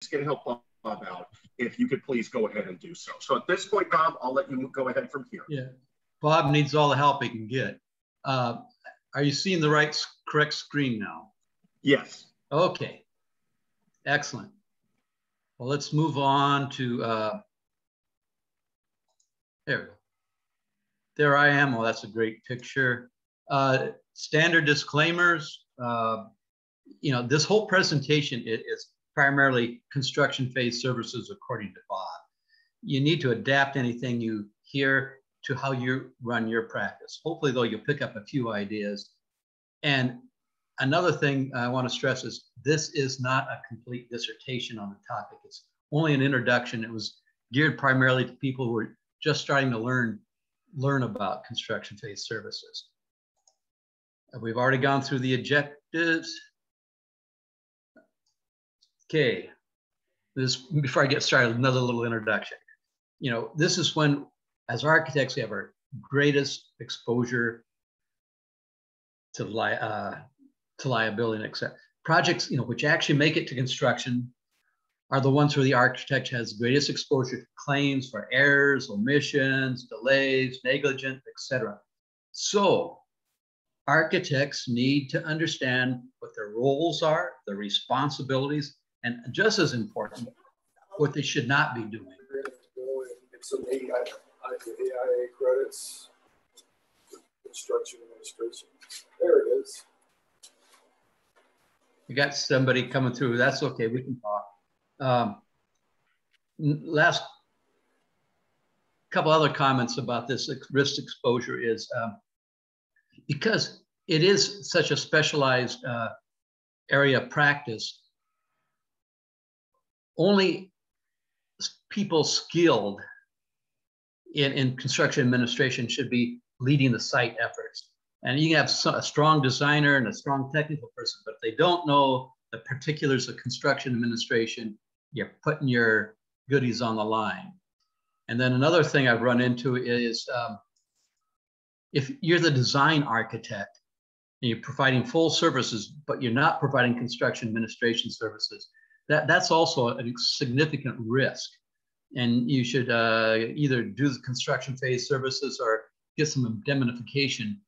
can help Bob out, if you could please go ahead and do so. So at this point, Bob, I'll let you go ahead from here. Yeah, Bob needs all the help he can get. Are you seeing the correct screen now? Yes. Okay, excellent. Well, let's move on to, there we go. There I am. Well, that's a great picture. Standard disclaimers. You know, this whole presentation is primarily construction phase services according to Bob. You need to adapt anything you hear to how you run your practice. Hopefully, though, you'll pick up a few ideas. And another thing I want to stress is this is not a complete dissertation on the topic. It's only an introduction. It was geared primarily to people who are just starting to learn about construction phase services. We've already gone through the objectives. Okay, before I get started, another little introduction. You know, this is when, as architects, we have our greatest exposure to liability and etc. Projects, you know, which actually make it to construction are the ones where the architect has greatest exposure to claims for errors, omissions, delays, negligence, etc. So architects need to understand what their roles are, their responsibilities, and just as important, what they should not be doing. We're going to go and get some AIA credits, construction administration. There it is. We got somebody coming through. That's okay. We can talk. Last couple other comments about this risk exposure is because it is such a specialized area of practice, only people skilled in construction administration should be leading the site efforts. And you can have a strong designer and a strong technical person, but if they don't know the particulars of construction administration, you're putting your goodies on the line. And then another thing I've run into is if you're the design architect and you're providing full services, but you're not providing construction administration services, that's also a significant risk. And you should either do the construction phase services or get some indemnification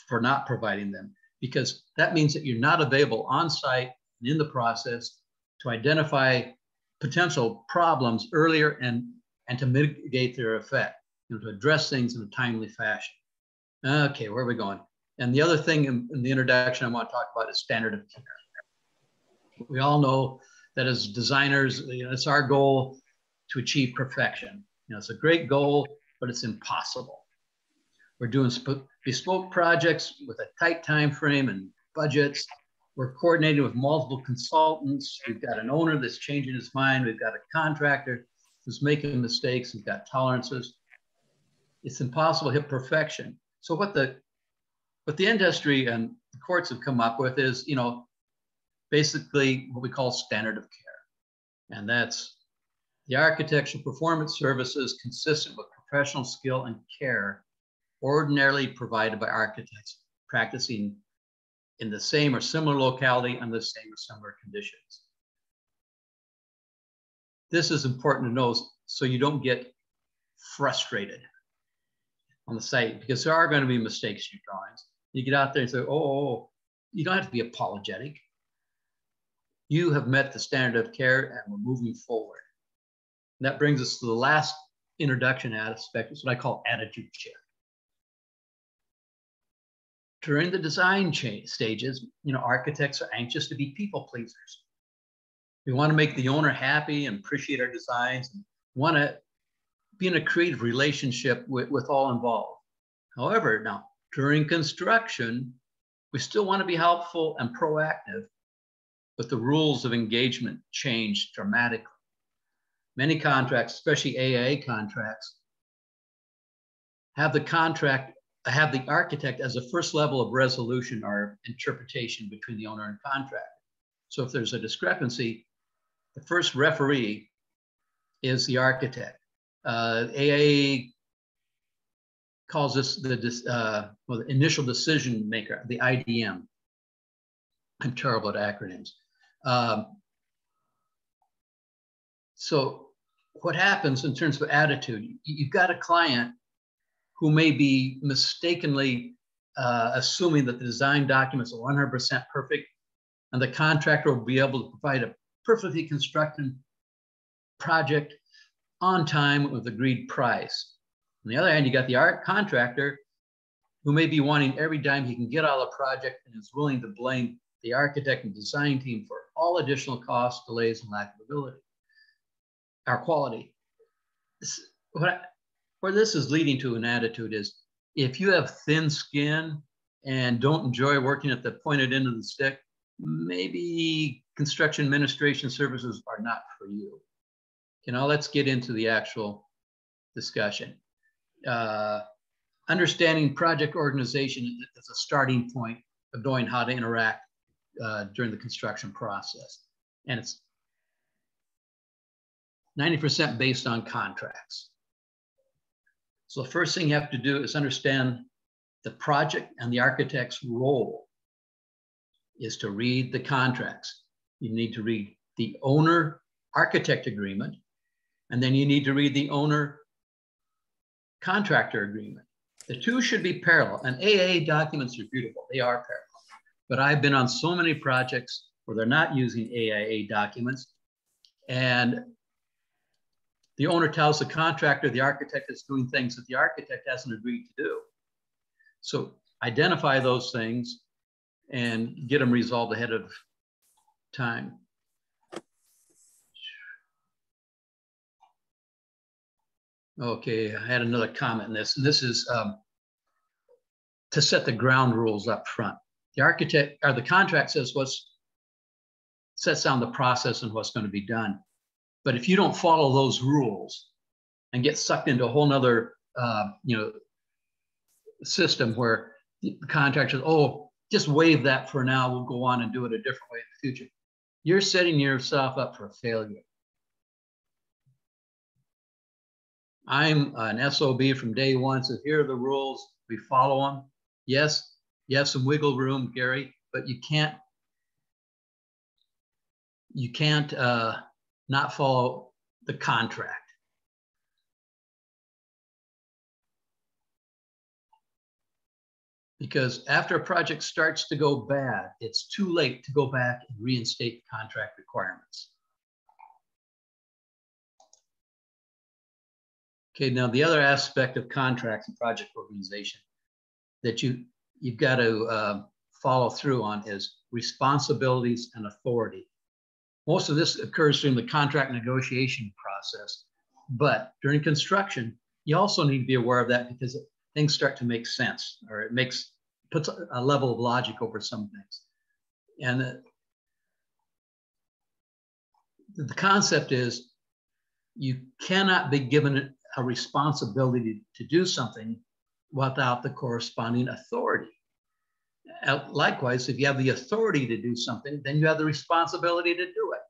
for not providing them, because that means that you're not available on site and in the process to identify potential problems earlier and to mitigate their effect, you know, to address things in a timely fashion. Okay, where are we going? And the other thing in the introduction I want to talk about is standard of care. We all know that as designers, you know, it's our goal to achieve perfection. You know, it's a great goal, but it's impossible. We're doing bespoke projects with a tight time frame and budgets. We're coordinating with multiple consultants. We've got an owner that's changing his mind. We've got a contractor who's making mistakes. We've got tolerances. It's impossible to hit perfection. So what the industry and the courts have come up with is, you know, basically what we call standard of care. And that's the architectural performance services consistent with professional skill and care ordinarily provided by architects practicing in the same or similar locality under the same or similar conditions. This is important to know so you don't get frustrated on the site, because there are going to be mistakes in your drawings. You get out there and say, oh, you don't have to be apologetic. You have met the standard of care and we're moving forward. And that brings us to the last introduction aspect, is what I call attitude check. During the design stages, you know, architects are anxious to be people pleasers. We want to make the owner happy and appreciate our designs, and want to be in a creative relationship with all involved. However, now during construction, we still want to be helpful and proactive, but the rules of engagement change dramatically. Many contracts, especially AIA contracts, have the architect as a first level of resolution or interpretation between the owner and contractor. So if there's a discrepancy, the first referee is the architect. AIA calls this the initial decision maker, the IDM. I'm terrible at acronyms. So what happens in terms of attitude, you've got a client who may be mistakenly assuming that the design documents are 100% perfect, and the contractor will be able to provide a perfectly constructed project on time with agreed price. On the other hand, you got the art contractor who may be wanting every dime he can get out of the project and is willing to blame the architect and design team for all additional costs, delays, and lack of ability or quality. Where this is leading to an attitude is, if you have thin skin and don't enjoy working at the pointed end of the stick, maybe construction administration services are not for you. Okay, now let's get into the actual discussion. Understanding project organization is a starting point of knowing how to interact during the construction process. And it's 90% based on contracts. So the first thing you have to do is understand the project and the architect's role is to read the contracts. You need to read the owner-architect agreement, and then you need to read the owner-contractor agreement. The two should be parallel, and AIA documents are beautiful. They are parallel. But I've been on so many projects where they're not using AIA documents, and the owner tells the contractor the architect is doing things that the architect hasn't agreed to do. So identify those things and get them resolved ahead of time. Okay, I had another comment in this, and this is to set the ground rules up front. The architect or the contract says sets down the process and what's going to be done. But if you don't follow those rules and get sucked into a whole nother system where the contractor says, oh, just waive that for now, we'll go on and do it a different way in the future, you're setting yourself up for a failure. I'm an SOB from day one, so here are the rules, we follow them. Yes, you have some wiggle room, Gary, but you can't not follow the contract. Because after a project starts to go bad, it's too late to go back and reinstate contract requirements. Okay, now the other aspect of contracts and project organization that you've got to follow through on is responsibilities and authority. Most of this occurs during the contract negotiation process, but during construction, you also need to be aware of that because things start to make sense, or it puts a level of logic over some things. And the concept is you cannot be given a responsibility to do something without the corresponding authority. Likewise, if you have the authority to do something, then you have the responsibility to do it.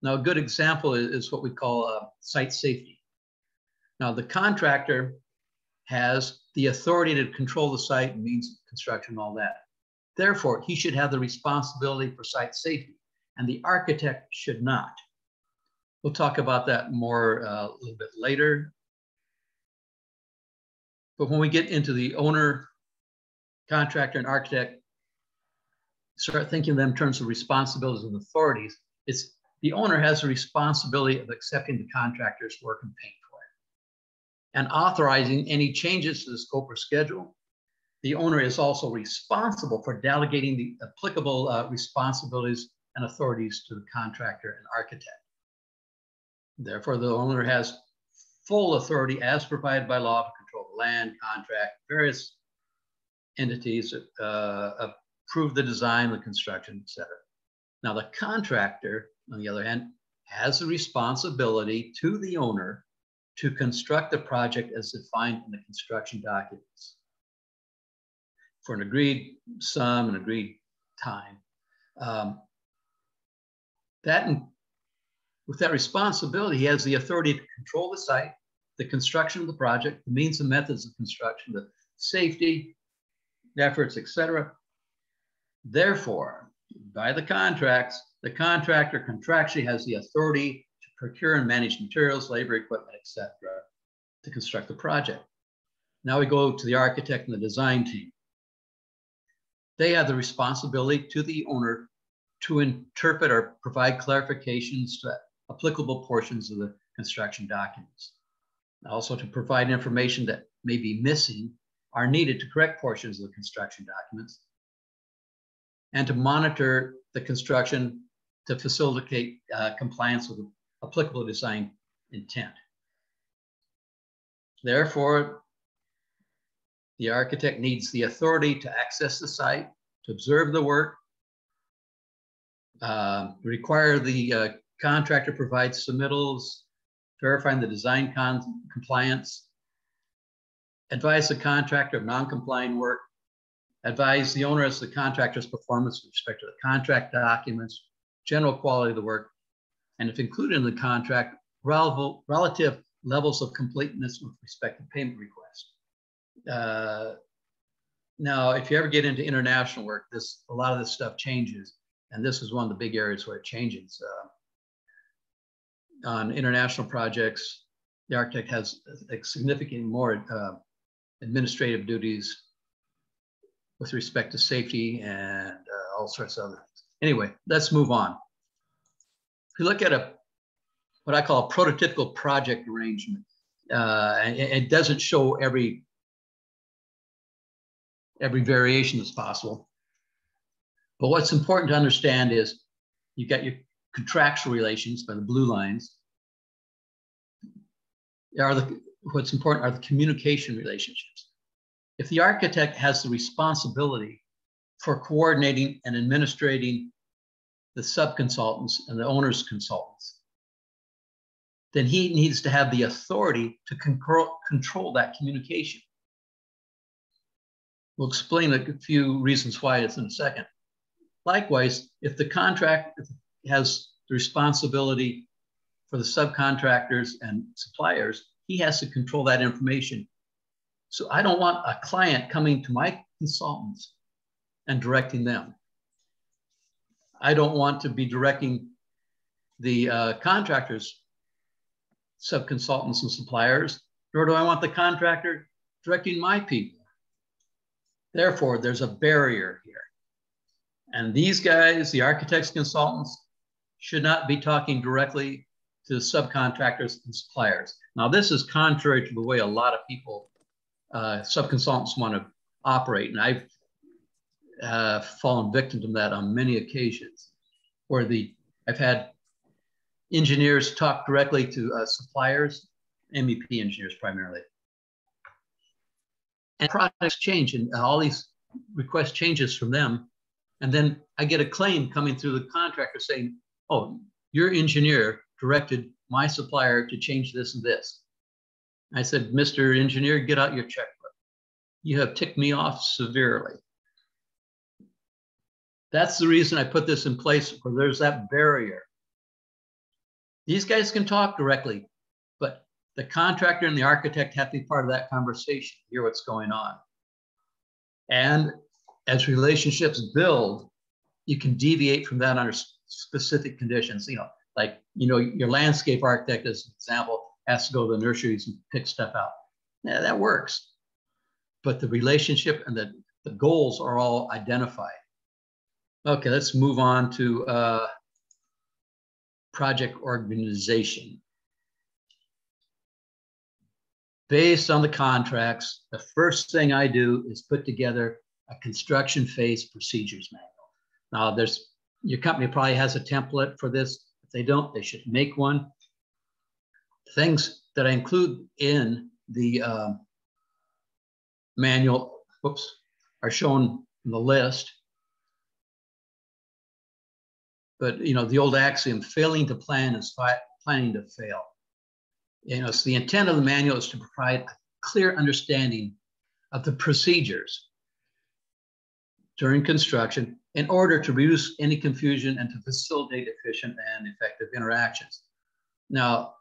Now, a good example is what we call site safety. Now, the contractor has the authority to control the site, means of construction, all that. Therefore, he should have the responsibility for site safety, and the architect should not. We'll talk about that more a little bit later. But when we get into the owner, contractor, and architect, start thinking of them in terms of responsibilities and authorities. It's the owner has the responsibility of accepting the contractor's work and paying for it, and authorizing any changes to the scope or schedule. The owner is also responsible for delegating the applicable responsibilities and authorities to the contractor and architect. Therefore, the owner has full authority as provided by law to control the land, contract, various entities approve the design, the construction, etc. Now, the contractor, on the other hand, has the responsibility to the owner to construct the project as defined in the construction documents for an agreed sum and agreed time. With that responsibility, he has the authority to control the site, the construction of the project, the means and methods of construction, the safety, efforts, etc. Therefore, by the contracts, the contractor contractually has the authority to procure and manage materials, labor, equipment, etc., to construct the project. Now we go to the architect and the design team. They have the responsibility to the owner to interpret or provide clarifications to applicable portions of the construction documents. Also to provide information that may be missing or needed to correct portions of the construction documents, and to monitor the construction to facilitate compliance with applicable design intent. Therefore, the architect needs the authority to access the site, to observe the work, require the contractor provide submittals, verifying the design compliance, advise the contractor of non-compliant work, advise the owner as the contractor's performance with respect to the contract documents, general quality of the work, and if included in the contract, relative levels of completeness with respect to payment requests. Now, if you ever get into international work, a lot of this stuff changes, and this is one of the big areas where it changes. On international projects, the architect has significantly more administrative duties with respect to safety and all sorts of other things. Anyway, let's move on. If you look at what I call a prototypical project arrangement, and it doesn't show every variation that's possible. But what's important to understand is you've got your contractual relations by the blue lines. What's important are the communication relationships. If the architect has the responsibility for coordinating and administrating the sub-consultants and the owner's consultants, then he needs to have the authority to control that communication. We'll explain a few reasons why it's in a second. Likewise, if the contract has the responsibility for the subcontractors and suppliers, he has to control that information. So I don't want a client coming to my consultants and directing them. I don't want to be directing the contractors, subconsultants and suppliers, nor do I want the contractor directing my people. Therefore, there's a barrier here. And these guys, the architects, consultants, should not be talking directly to subcontractors and suppliers. Now, this is contrary to the way a lot of people, subconsultants, want to operate. And I've fallen victim to that on many occasions, where I've had engineers talk directly to suppliers, MEP engineers primarily. And projects change, and all these request changes from them. And then I get a claim coming through the contractor saying, oh, your engineer directed my supplier to change this and this. I said, Mr. Engineer, get out your checkbook. You have ticked me off severely. That's the reason I put this in place, where there's that barrier. These guys can talk directly, but the contractor and the architect have to be part of that conversation, hear what's going on. And as relationships build, you can deviate from that under specific conditions. Like your landscape architect, as an example, has to go to the nurseries and pick stuff out. Yeah, that works. But the relationship and the goals are all identified. Okay, let's move on to project organization. Based on the contracts, the first thing I do is put together a construction phase procedures manual. Now, your company probably has a template for this. If they don't, they should make one. Things that I include in the manual, are shown in the list. But the old axiom, failing to plan is planning to fail. So the intent of the manual is to provide a clear understanding of the procedures during construction in order to reduce any confusion and to facilitate efficient and effective interactions. Now,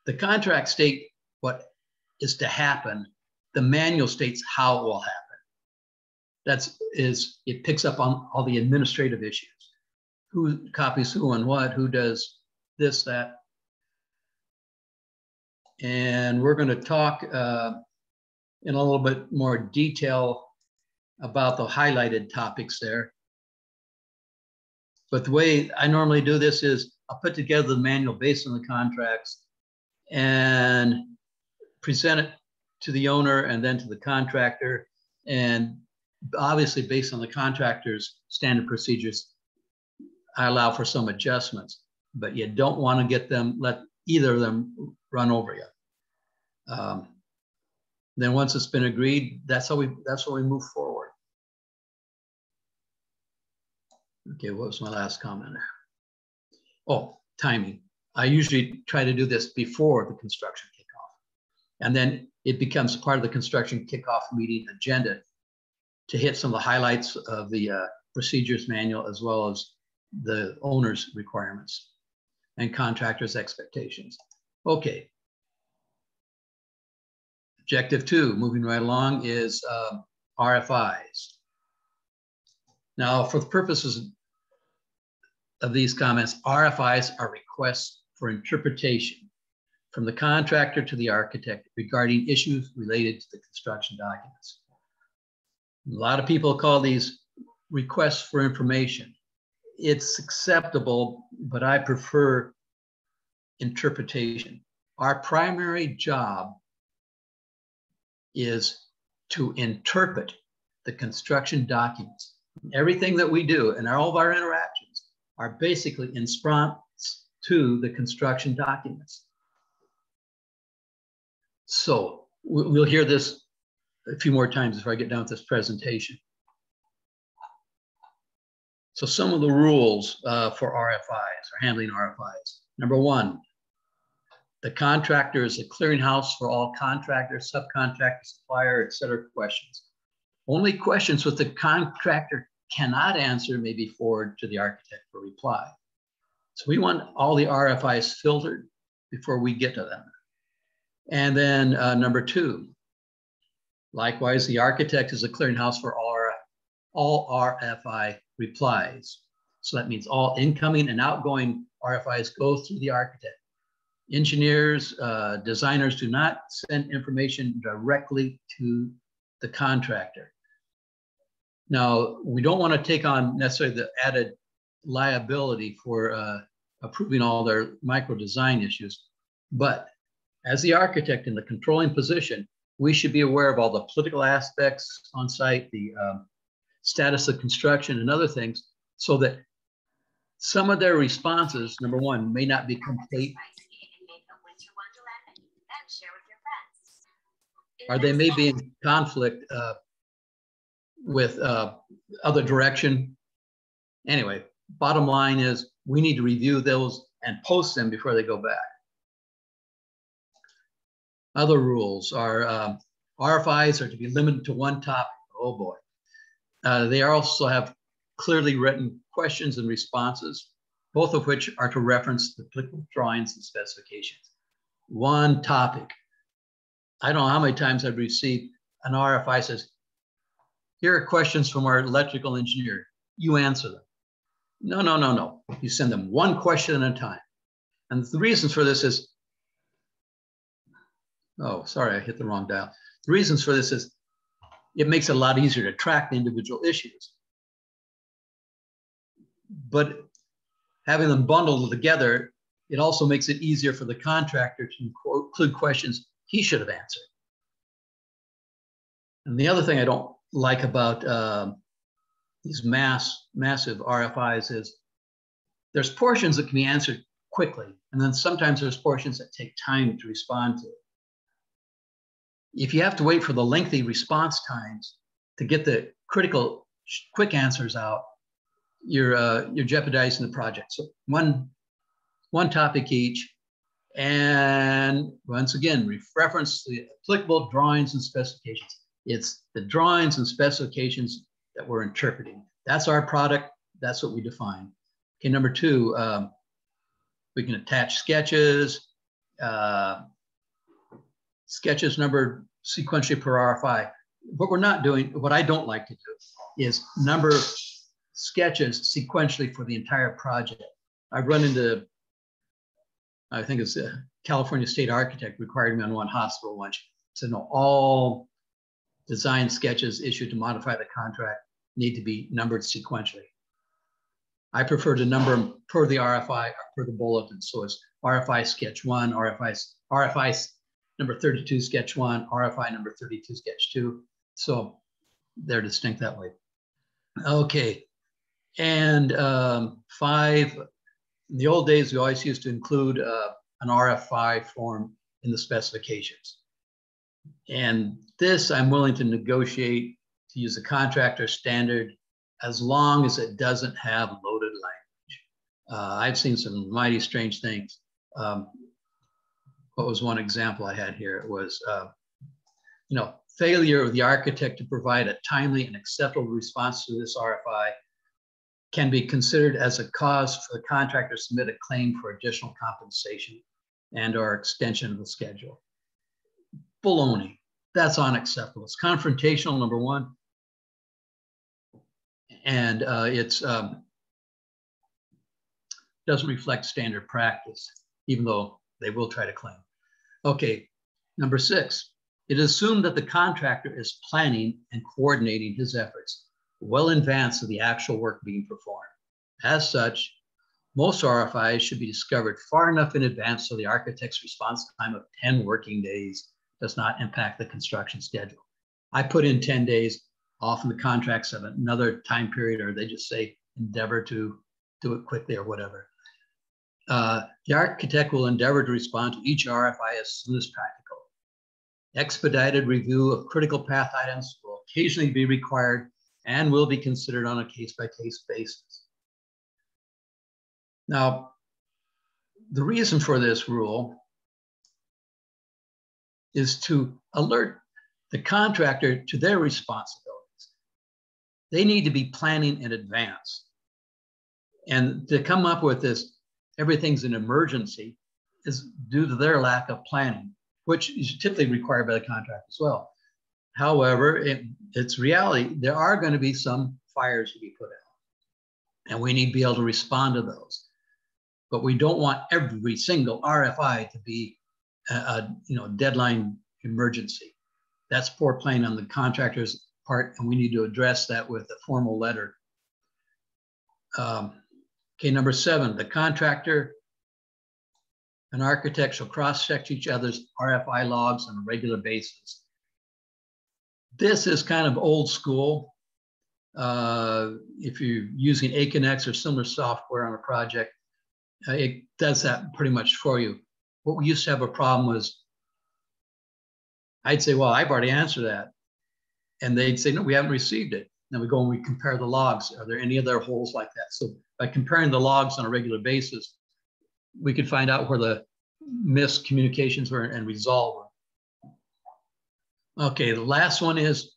the contract state what is to happen. The manual states how it will happen. It picks up on all the administrative issues. Who copies who on what, who does this, that. And we're going to talk in a little bit more detail about the highlighted topics there. But the way I normally do this is I'll put together the manual based on the contracts and present it to the owner and then to the contractor. And obviously based on the contractor's standard procedures, I allow for some adjustments, but you don't want to get them, let either of them run over you. Then once it's been agreed, that's how we move forward. Okay, what was my last comment? Oh, timing. I usually try to do this before the construction kickoff, and then it becomes part of the construction kickoff meeting agenda to hit some of the highlights of the procedures manual, as well as the owner's requirements and contractor's expectations. Okay. Objective 2, moving right along, is RFIs. Now, for the purposes of these comments, RFIs are requests for interpretation from the contractor to the architect regarding issues related to the construction documents. A lot of people call these requests for information. It's acceptable, but I prefer interpretation. Our primary job is to interpret the construction documents. Everything that we do and all of our interactions are basically in response to the construction documents. So we'll hear this a few more times before I get done with this presentation. So some of the rules for RFIs, or handling RFIs. Number 1, the contractor is a clearinghouse for all contractors, subcontractor, supplier, etc. questions. Only questions that the contractor cannot answer may be forwarded to the architect for reply. So we want all the RFIs filtered before we get to them. And then number 2, likewise, the architect is a clearinghouse for all RFI replies. So that means all incoming and outgoing RFIs go through the architect. Engineers, designers do not send information directly to the contractor. Now, we don't want to take on necessarily the added liability for approving all their micro design issues, but as the architect in the controlling position, we should be aware of all the political aspects on site, the status of construction and other things, so that some of their responses, number 1, may not be complete, or they may be in conflict with other direction. Anyway, bottom line is we need to review those and post them before they go back. Other rules are RFIs are to be limited to one topic. Oh boy. They also have clearly written questions and responses, both of which are to reference the applicable drawings and specifications. One topic. I don't know how many times I've received an RFI says, here are questions from our electrical engineer. You answer them. No, no, no, no. You send them one question at a time. And the reasons for this is, oh, sorry, I hit the wrong dial. The reasons for this is it makes it a lot easier to track the individual issues. But having them bundled together, it also makes it easier for the contractor to include questions he should have answered. And the other thing I don't like about these massive RFIs is there's portions that can be answered quickly, and then sometimes there's portions that take time to respond to. If you have to wait for the lengthy response times to get the critical quick answers out, you're jeopardizing the project. So one topic each, and once again, reference the applicable drawings and specifications. It's the drawings and specifications that we're interpreting. That's our product. That's what we define. Okay, number 2, we can attach sketches, sketches numbered sequentially per RFI. What we're not doing, what I don't like to do, is number sketches sequentially for the entire project. I've run into I think it's a California state architect required me on one hospital once to know all design sketches issued to modify the contract need to be numbered sequentially. I prefer to number them per the RFI or per the bulletin. So it's RFI sketch 1, RFI number 32 sketch 1, RFI number 32 sketch 2. So they're distinct that way. Okay. And 5, in the old days, we always used to include an RFI form in the specifications. And this I'm willing to negotiate to use a contractor standard as long as it doesn't have loaded language. I've seen some mighty strange things. What was one example I had here? It was, failure of the architect to provide a timely and acceptable response to this RFI can be considered as a cause for the contractor to submit a claim for additional compensation and or extension of the schedule. Baloney. That's unacceptable. It's confrontational, number one. And it's doesn't reflect standard practice, even though they will try to claim. Okay, number 6, it is assumed that the contractor is planning and coordinating his efforts well in advance of the actual work being performed. As such, most RFIs should be discovered far enough in advance so the architect's response time of 10 working days does not impact the construction schedule. I put in 10 days. Often the contracts have another time period, or they just say endeavor to do it quickly or whatever. The architect will endeavor to respond to each RFI as soon as practical. Expedited review of critical path items will occasionally be required and will be considered on a case-by-case basis. Now, the reason for this rule is to alert the contractor to their responsibilities. They need to be planning in advance. And to come up with this, everything's an emergency, is due to their lack of planning, which is typically required by the contract as well. However, it's reality. There are going to be some fires to be put out, and we need to be able to respond to those. But we don't want every single RFI to be a deadline emergency. That's poor planning on the contractor's part, and we need to address that with a formal letter. Okay, number 7, the contractor and architect shall cross-check each other's RFI logs on a regular basis. This is kind of old school. If you're using Aconex or similar software on a project, it does that pretty much for you. What we used to have a problem was, I'd say, well, I've already answered that. And they'd say, no, we haven't received it. Then we go and we compare the logs. Are there any other holes like that? So by comparing the logs on a regular basis, we could find out where the miscommunications were and resolve them. Okay, the last one is,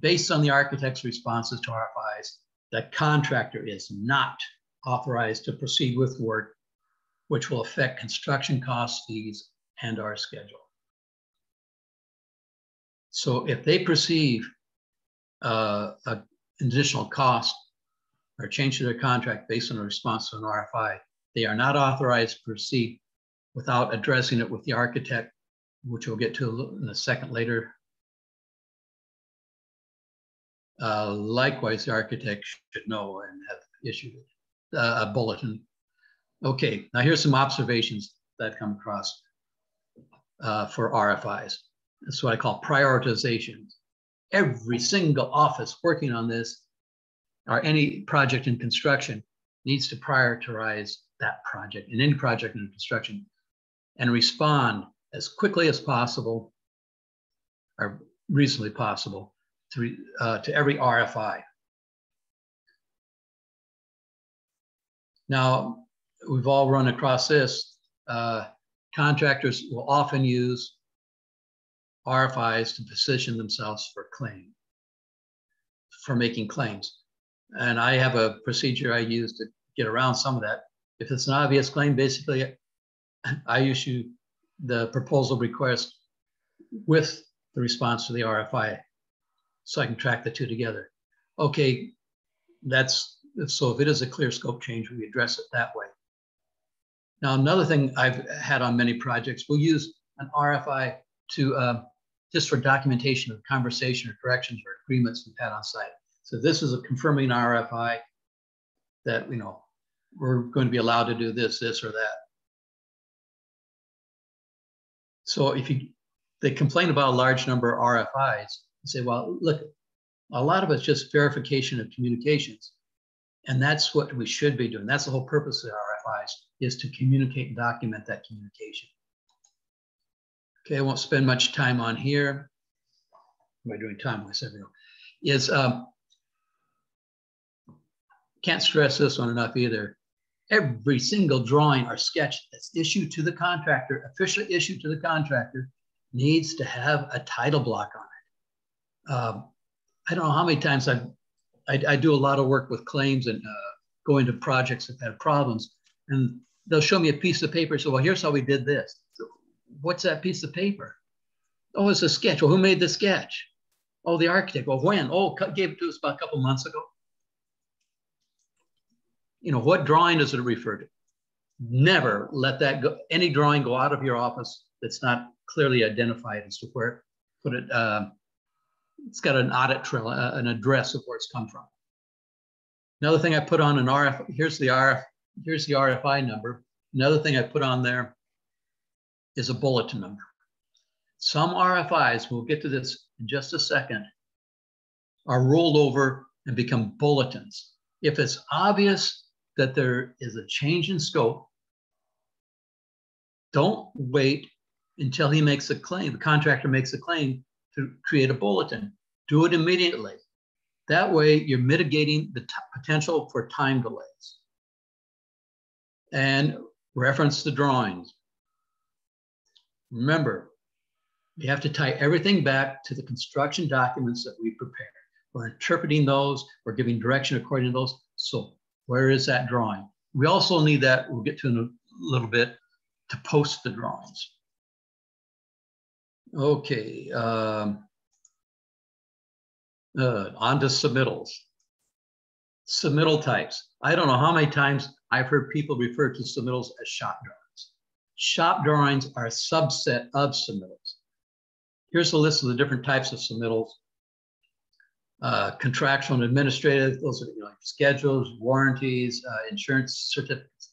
based on the architect's responses to RFIs, the contractor is not authorized to proceed with work which will affect construction costs, fees, and our schedule. So if they perceive an additional cost or change to their contract based on a response to an RFI, they are not authorized to proceed without addressing it with the architect, which we'll get to in a second later. Likewise, the architect should know and have issued a bulletin. Okay, now here's some observations that come across for RFIs. That's what I call prioritization. Every single office working on this or any project in construction needs to prioritize that project, in any project in construction, and respond as quickly as possible or reasonably possible to every RFI. Now, we've all run across this. Contractors will often use RFIs to position themselves for making claims. And I have a procedure I use to get around some of that. If it's an obvious claim, basically, I issue the proposal request with the response to the RFI so I can track the two together. Okay, so if it is a clear scope change, we address it that way. Now, another thing I've had on many projects, we'll use an RFI to just for documentation of conversation or corrections or agreements we've had on site. So this is a confirming RFI that, you know, we're going to be allowed to do this, this, or that. So if they complain about a large number of RFIs, you say, well, look, a lot of it's just verification of communications. And that's what we should be doing. That's the whole purpose of RFIs, is to communicate and document that communication. Okay, I won't spend much time on here. Am I doing time-wise? Is can't stress this one enough either. Every single drawing or sketch that's issued to the contractor, officially issued to the contractor, needs to have a title block on it. I don't know how many times I do a lot of work with claims and go into projects that have problems, and they'll show me a piece of paper. So, well, here's how we did this. So, what's that piece of paper? Oh, it's a sketch. Well, who made the sketch? Oh, the architect. Well, when? Oh, gave it to us about a couple months ago. You know, what drawing does it refer to? Never let that go. Any drawing go out of your office that's not clearly identified as to where put it. It's got an audit trail, an address of where it's come from. Another thing I put on an RF. Here's the RFI number. Another thing I put on there is a bulletin number. Some RFIs, we'll get to this in just a second, are rolled over and become bulletins. If it's obvious that there is a change in scope, don't wait until he makes a claim, the contractor makes a claim to create a bulletin. Do it immediately. That way you're mitigating the potential for time delays. And reference the drawings. Remember, you have to tie everything back to the construction documents that we prepared. We're interpreting those, we're giving direction according to those. So where is that drawing? We also need that, we'll get to in a little bit, to post the drawings. Okay, on to submittals. Submittal types. I don't know how many times I've heard people refer to submittals as shop drawings. Shop drawings are a subset of submittals. Here's a list of the different types of submittals. Contractual and administrative, those are like schedules, warranties, insurance certificates,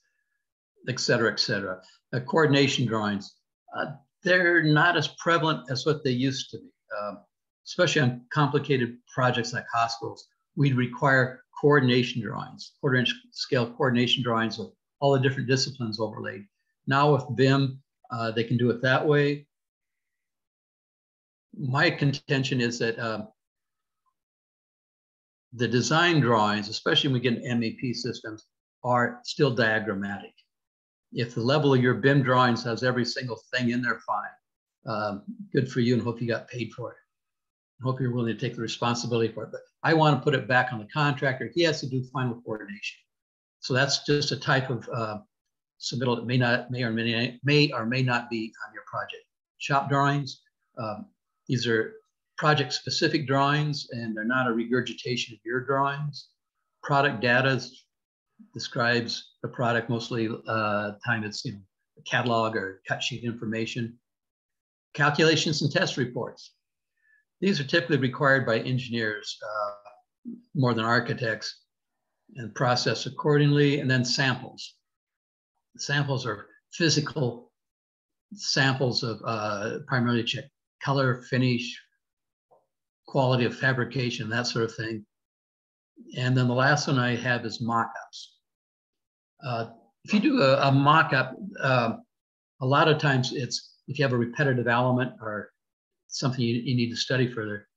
et cetera, coordination drawings. They're not as prevalent as what they used to be, especially on complicated projects like hospitals. We'd require coordination drawings, quarter-inch scale coordination drawings of all the different disciplines overlaid. Now with BIM, they can do it that way. My contention is that the design drawings, especially when we get in MEP systems, are still diagrammatic. If the level of your BIM drawings has every single thing in there, fine. Good for you, and hope you got paid for it. I hope you're willing to take the responsibility for it. But I want to put it back on the contractor. He has to do final coordination. So that's just a type of submittal that may or may not be on your project. Shop drawings, these are project-specific drawings, and they're not a regurgitation of your drawings. Product data describes the product, mostly time it's a catalog or cut sheet information. Calculations and test reports. These are typically required by engineers more than architects, and processed accordingly. And then samples. Samples are physical samples of primarily check color, finish, quality of fabrication, that sort of thing. And then the last one I have is mock-ups. If you do a mock-up, a lot of times it's, if you have a repetitive element or something you need to study further,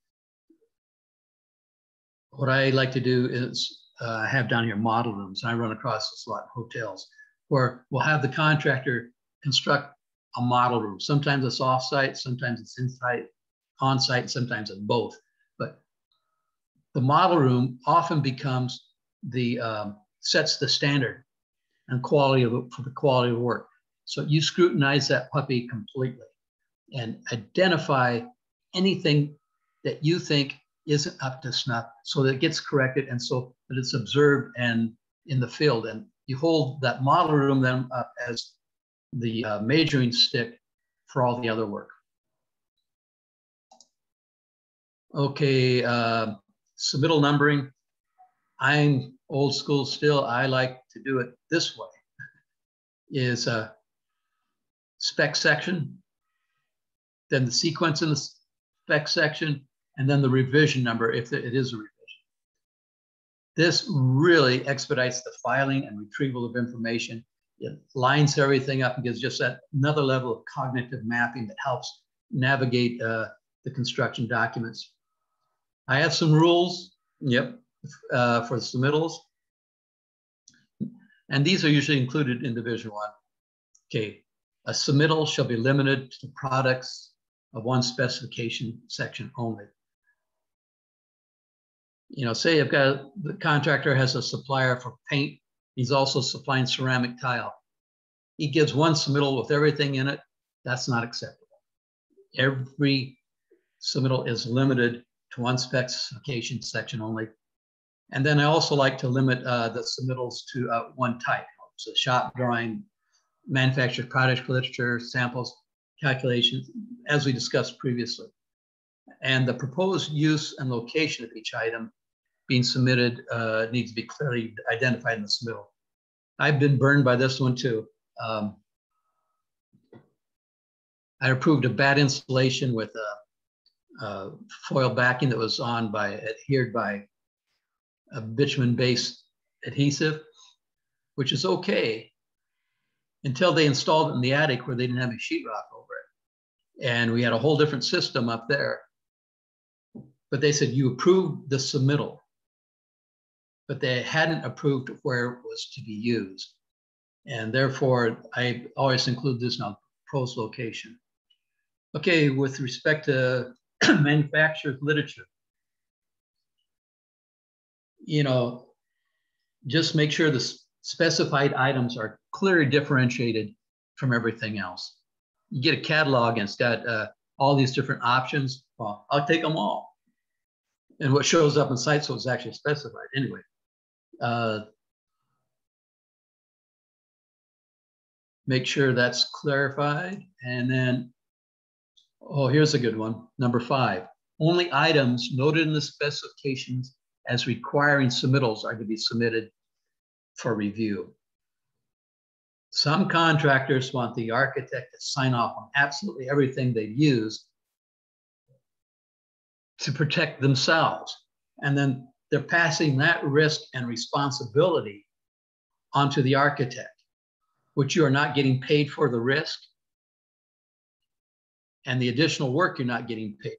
what I like to do is have down here model rooms. I run across this a lot in hotels, where we'll have the contractor construct a model room. Sometimes it's off-site, sometimes it's inside, on-site, sometimes it's both. But the model room often becomes the, sets the standard and quality of for the quality of work. So you scrutinize that puppy completely and identify anything that you think isn't up to snuff, so that it gets corrected and so that it's observed and in the field. And you hold that model room then up as the measuring stick for all the other work. Okay, submittal numbering. I'm old school still. I like to do it this way. Is a spec section, then the sequence in the spec section, and then the revision number if it is a revision. This really expedites the filing and retrieval of information. It lines everything up and gives just that another level of cognitive mapping that helps navigate the construction documents. I have some rules, for the submittals. And these are usually included in Division 1. Okay, a submittal shall be limited to products of one specification section only. You know, say the contractor has a supplier for paint. He's also supplying ceramic tile. He gives one submittal with everything in it. That's not acceptable. Every submittal is limited to one specification section only. And then I also like to limit the submittals to one type. So shop drawing, manufactured product literature, samples, calculations, as we discussed previously. And the proposed use and location of each item being submitted needs to be clearly identified in the submittal. I've been burned by this one too. I approved a bad installation with a foil backing that was adhered by a bitumen-based adhesive, which is okay until they installed it in the attic where they didn't have any sheetrock over it. And we had a whole different system up there. But they said, you approved the submittal, but they hadn't approved where it was to be used. And therefore, I always include this in a proposed location. Okay, with respect to manufactured literature, you know, just make sure the specified items are clearly differentiated from everything else. You get a catalog and it's got all these different options. Well, I'll take them all. And what shows up in site, so it's actually specified. Anyway, make sure that's clarified. And then, oh, here's a good one. Number 5, only items noted in the specifications as requiring submittals are to be submitted for review. Some contractors want the architect to sign off on absolutely everything they've used to protect themselves. And then they're passing that risk and responsibility onto the architect, which you are not getting paid for the risk, and the additional work you're not getting paid for.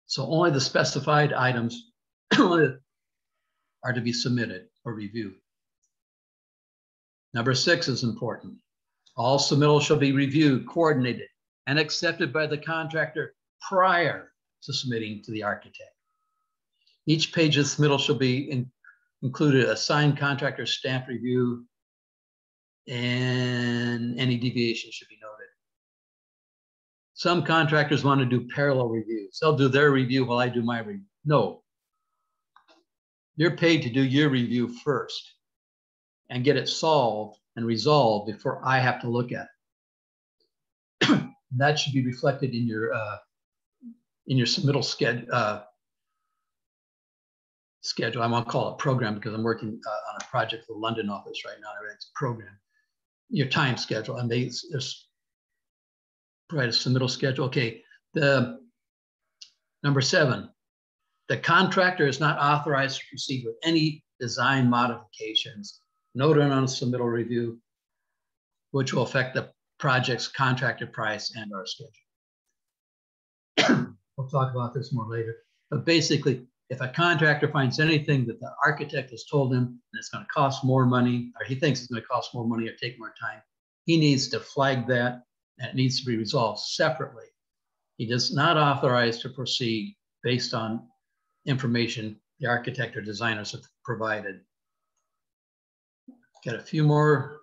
So only the specified items are to be submitted for review. Number 6 is important. All submittals shall be reviewed, coordinated, and accepted by the contractor prior to submitting to the architect. Each page of submittal shall be included a signed contractor stamp review, and any deviation should be noted. Some contractors want to do parallel reviews. They'll do their review while I do my review. No. You're paid to do your review first and get it solved and resolved before I have to look at it. That should be reflected in your submittal schedule. I won't call it program because I'm working on a project for the London office right now. It's a program. Your time schedule, and they just provide a submittal schedule. Okay, the number 7, the contractor is not authorized to proceed with any design modifications noted on a submittal review, which will affect the project's contracted price and our schedule. We'll talk about this more later. But basically, if a contractor finds anything that the architect has told him and it's going to cost more money, or he thinks it's going to cost more money or take more time, he needs to flag that, and it needs to be resolved separately. He is not authorized to proceed based on information the architect or designers have provided. Got a few more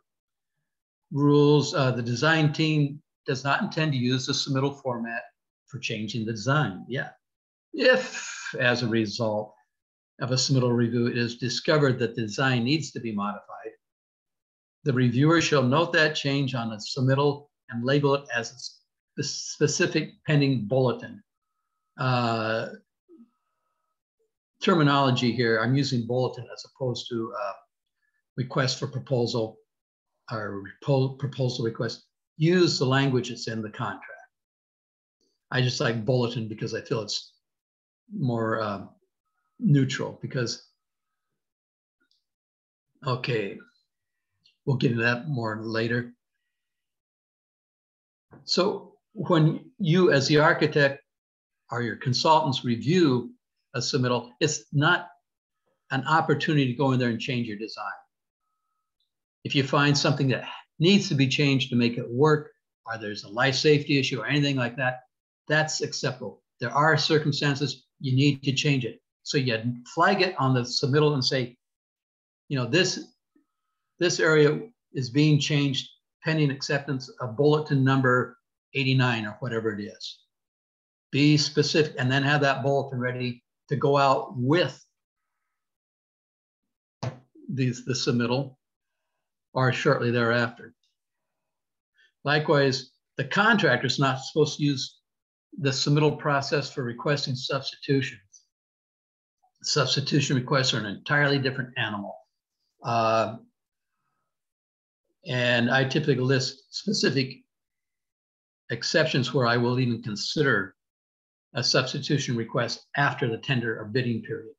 rules. The design team does not intend to use the submittal format for changing the design. Yeah. If, as a result of a submittal review, it is discovered that the design needs to be modified, The reviewer shall note that change on the submittal and label it as a specific pending bulletin. Terminology here, I'm using bulletin as opposed to request for proposal or proposal request. Use the language that's in the contract. I just like bulletin because I feel it's more neutral because, okay, we'll get into that more later. So when you as the architect or your consultants review a submittal, it's not an opportunity to go in there and change your design. If you find something that needs to be changed to make it work, or there's a life safety issue or anything like that, that's acceptable. There are circumstances you need to change it. So you flag it on the submittal and say, you know, this area is being changed pending acceptance of bulletin number 89 or whatever it is. Be specific and then have that bulletin ready to go out with the submittal or shortly thereafter. Likewise, the contractor is not supposed to use the submittal process for requesting substitutions. Substitution requests are an entirely different animal. And I typically list specific exceptions where I will even consider a substitution request after the tender or bidding period.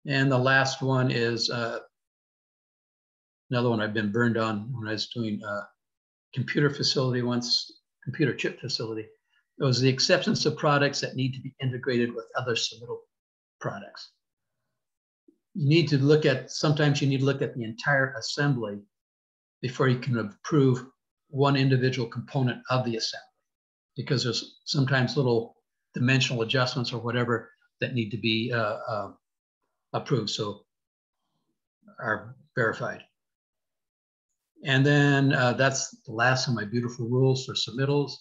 And the last one is another one I've been burned on when I was doing a computer facility once, computer chip facility. It was the acceptance of products that need to be integrated with other submittal products. You need to look at, sometimes you need to look at the entire assembly before you can approve one individual component of the assembly, because there's sometimes little dimensional adjustments or whatever that need to be approved, so are verified. And then that's the last of my beautiful rules for submittals.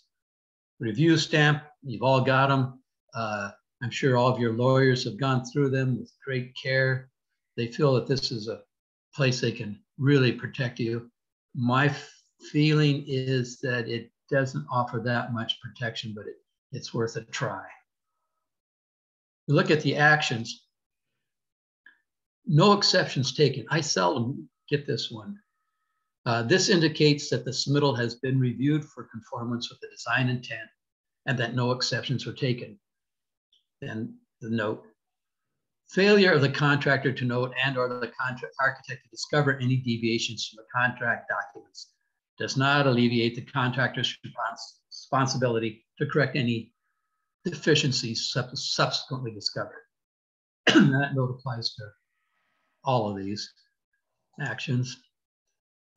Review stamp, you've all got them. I'm sure all of your lawyers have gone through them with great care. They feel that this is a place they can really protect you. My feeling is that it doesn't offer that much protection, but it's worth a try. Look at the actions. No exceptions taken. I seldom get this one. This indicates that the submittal has been reviewed for conformance with the design intent and that no exceptions were taken. Then the note. Failure of the contractor to note and or the architect to discover any deviations from the contract documents does not alleviate the contractor's responsibility to correct any deficiencies subsequently discovered. That note applies to all of these actions.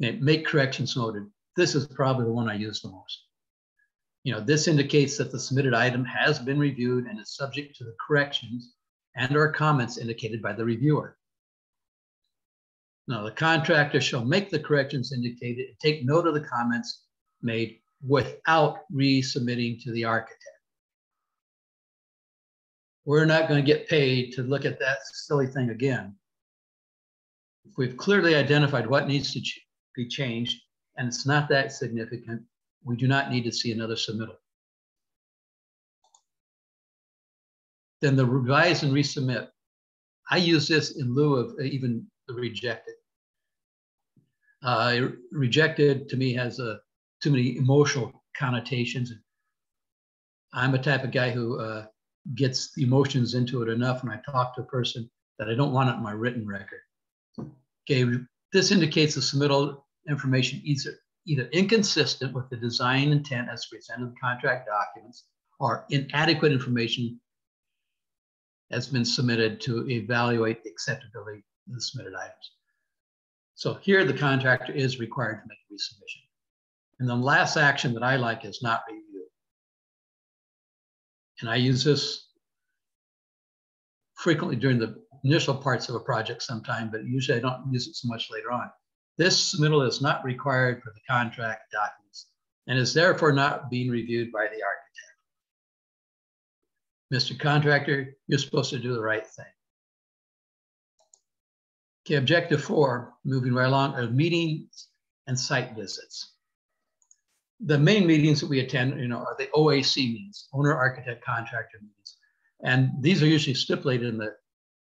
Make corrections noted. This is probably the one I use the most. You know, this indicates that the submitted item has been reviewed and is subject to the corrections and or comments indicated by the reviewer. Now, the contractor shall make the corrections indicated and take note of the comments made without resubmitting to the architect. We're not going to get paid to look at that silly thing again. If we've clearly identified what needs to be changed, and it's not that significant, we do not need to see another submittal. Then the revise and resubmit. I use this in lieu of even the rejected. Rejected to me has too many emotional connotations. I'm a type of guy who gets the emotions into it enough when I talk to a person that I don't want it in my written record. Okay, this indicates the submittal information either inconsistent with the design intent as presented in the contract documents or inadequate information has been submitted to evaluate the acceptability of the submitted items. So here the contractor is required to make a resubmission. And the last action that I like is not review. And I use this frequently during the initial parts of a project sometime, but usually I don't use it so much later on. This submittal is not required for the contract documents and is therefore not being reviewed by the architect. Mr. Contractor, you're supposed to do the right thing. Okay, objective 4, moving right along, are meetings and site visits. The main meetings that we attend, are the OAC meetings, owner, architect, contractor meetings, and these are usually stipulated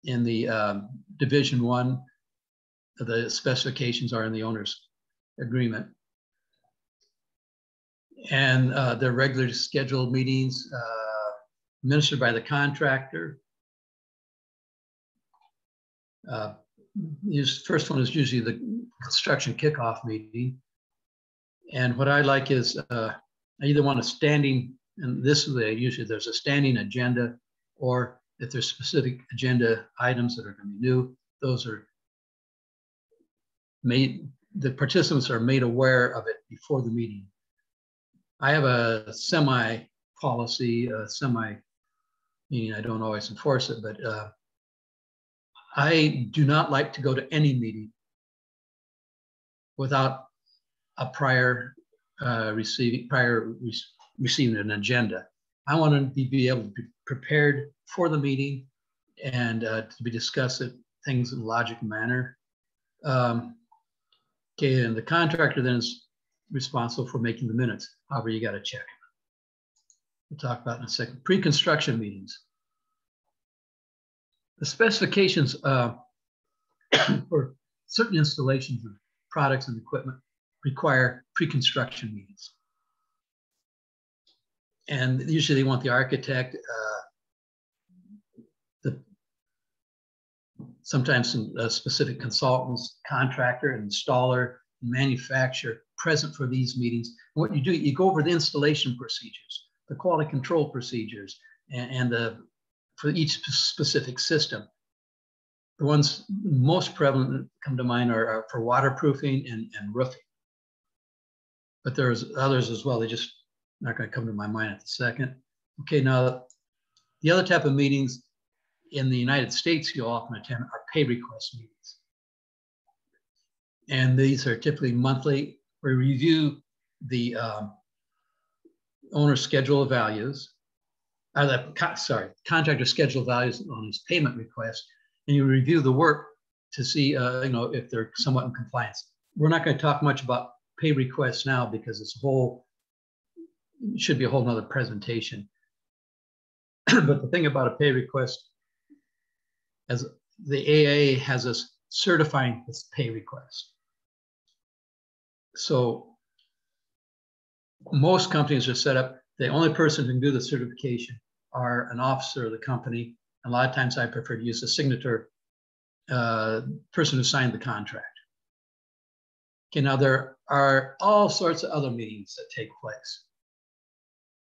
in the Division 1. The specifications are in the owner's agreement, and they're regularly scheduled meetings administered by the contractor. First one is usually the construction kickoff meeting. And what I like is I either want a standing, and this way usually there's a standing agenda, or if there's specific agenda items that are going to be new, those are made, the participants are made aware of it before the meeting. I have a semi-policy, semi-meaning I don't always enforce it, but I do not like to go to any meeting without a prior receiving an agenda. I want to be able to be prepared for the meeting and to be discussing things in a logical manner. Okay, and the contractor then is responsible for making the minutes. However, you got to check. We'll talk about in a second. Pre-construction meetings. The specifications for certain installations of products and equipment require pre-construction meetings. And usually they want the architect, sometimes some specific consultants, contractor, installer, manufacturer present for these meetings. And what you do, you go over the installation procedures, the quality control procedures, and for each specific system. The ones most prevalent that come to mind are for waterproofing and roofing. But there's others as well. They just not going to come to my mind at the second. Okay, now the other type of meetings in the United States you'll often attend are pay request meetings. And these are typically monthly. We review the owner's schedule of values, contractor schedule values on his payment request, and you review the work to see if they're somewhat in compliance. We're not going to talk much about pay requests now because it's should be a whole nother presentation. But the thing about a pay request, as the AIA has us certifying this pay request. So most companies are set up, the only person who can do the certification are an officer of the company. A lot of times I prefer to use the signature person who signed the contract. Okay, now there are all sorts of other meetings that take place,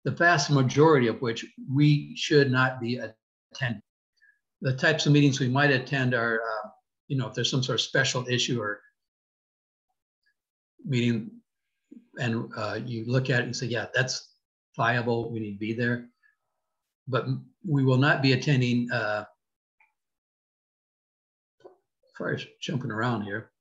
the vast majority of which we should not be attending. The types of meetings we might attend are, if there's some sort of special issue or meeting, and you look at it and say, yeah, that's viable, we need to be there. But we will not be attending, as far as jumping around here,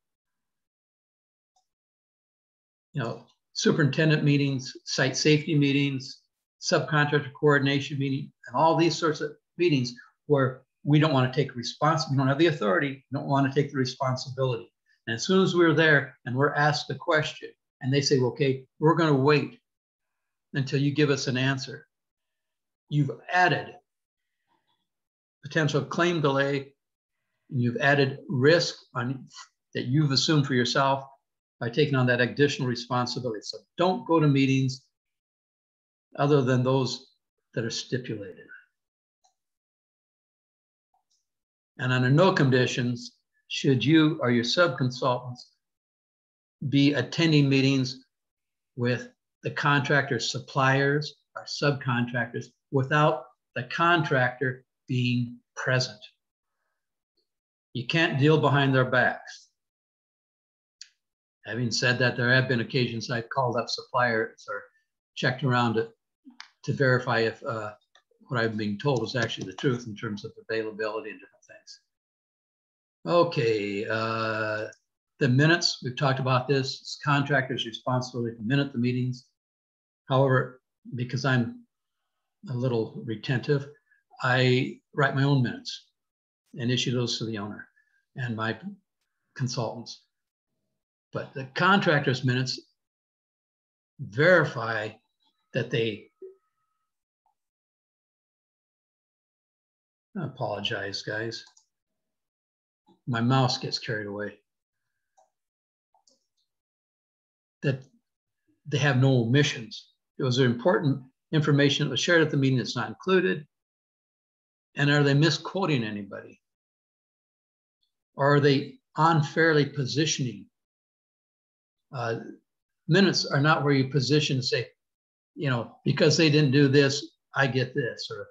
superintendent meetings, site safety meetings, subcontractor coordination meeting, and all these sorts of meetings where we don't want to take responsibility, we don't have the authority, we don't want to take the responsibility. And as soon as we're there and we're asked the question and they say, well, okay, we're going to wait until you give us an answer, you've added potential claim delay, and you've added risk that you've assumed for yourself by taking on that additional responsibility. So don't go to meetings other than those that are stipulated. And under no conditions should you or your sub-consultants be attending meetings with the contractor's suppliers or subcontractors without the contractor being present. You can't deal behind their backs. Having said that, there have been occasions I've called up suppliers or checked around to verify if what I'm being told is actually the truth in terms of availability and different things. Okay, the minutes, we've talked about this. It's contractor's responsibility to minute the meetings. However, because I'm a little retentive, I write my own minutes and issue those to the owner. And my consultants. But the contractor's minutes verify that they, I apologize, guys. My mouse gets carried away. That they have no omissions. Those are important information that was shared at the meeting that's not included. And are they misquoting anybody? Or are they unfairly positioning? Minutes are not where you position and say, you know, because they didn't do this, I get this. Or,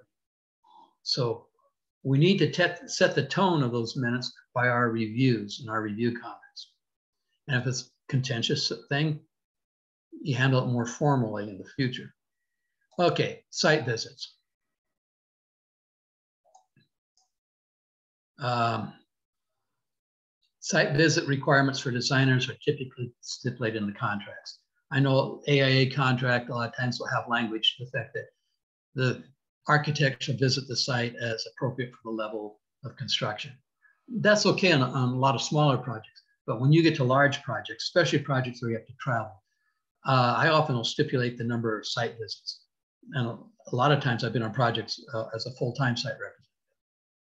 so we need to set the tone of those minutes by our reviews and our review comments. And if it's a contentious thing, you handle it more formally in the future. Okay, site visits. Site visit requirements for designers are typically stipulated in the contracts. I know AIA contract a lot of times will have language to the fact that the architect should visit the site as appropriate for the level of construction. That's okay on a lot of smaller projects, but when you get to large projects, especially projects where you have to travel, I often will stipulate the number of site visits. And a lot of times I've been on projects as a full-time site representative.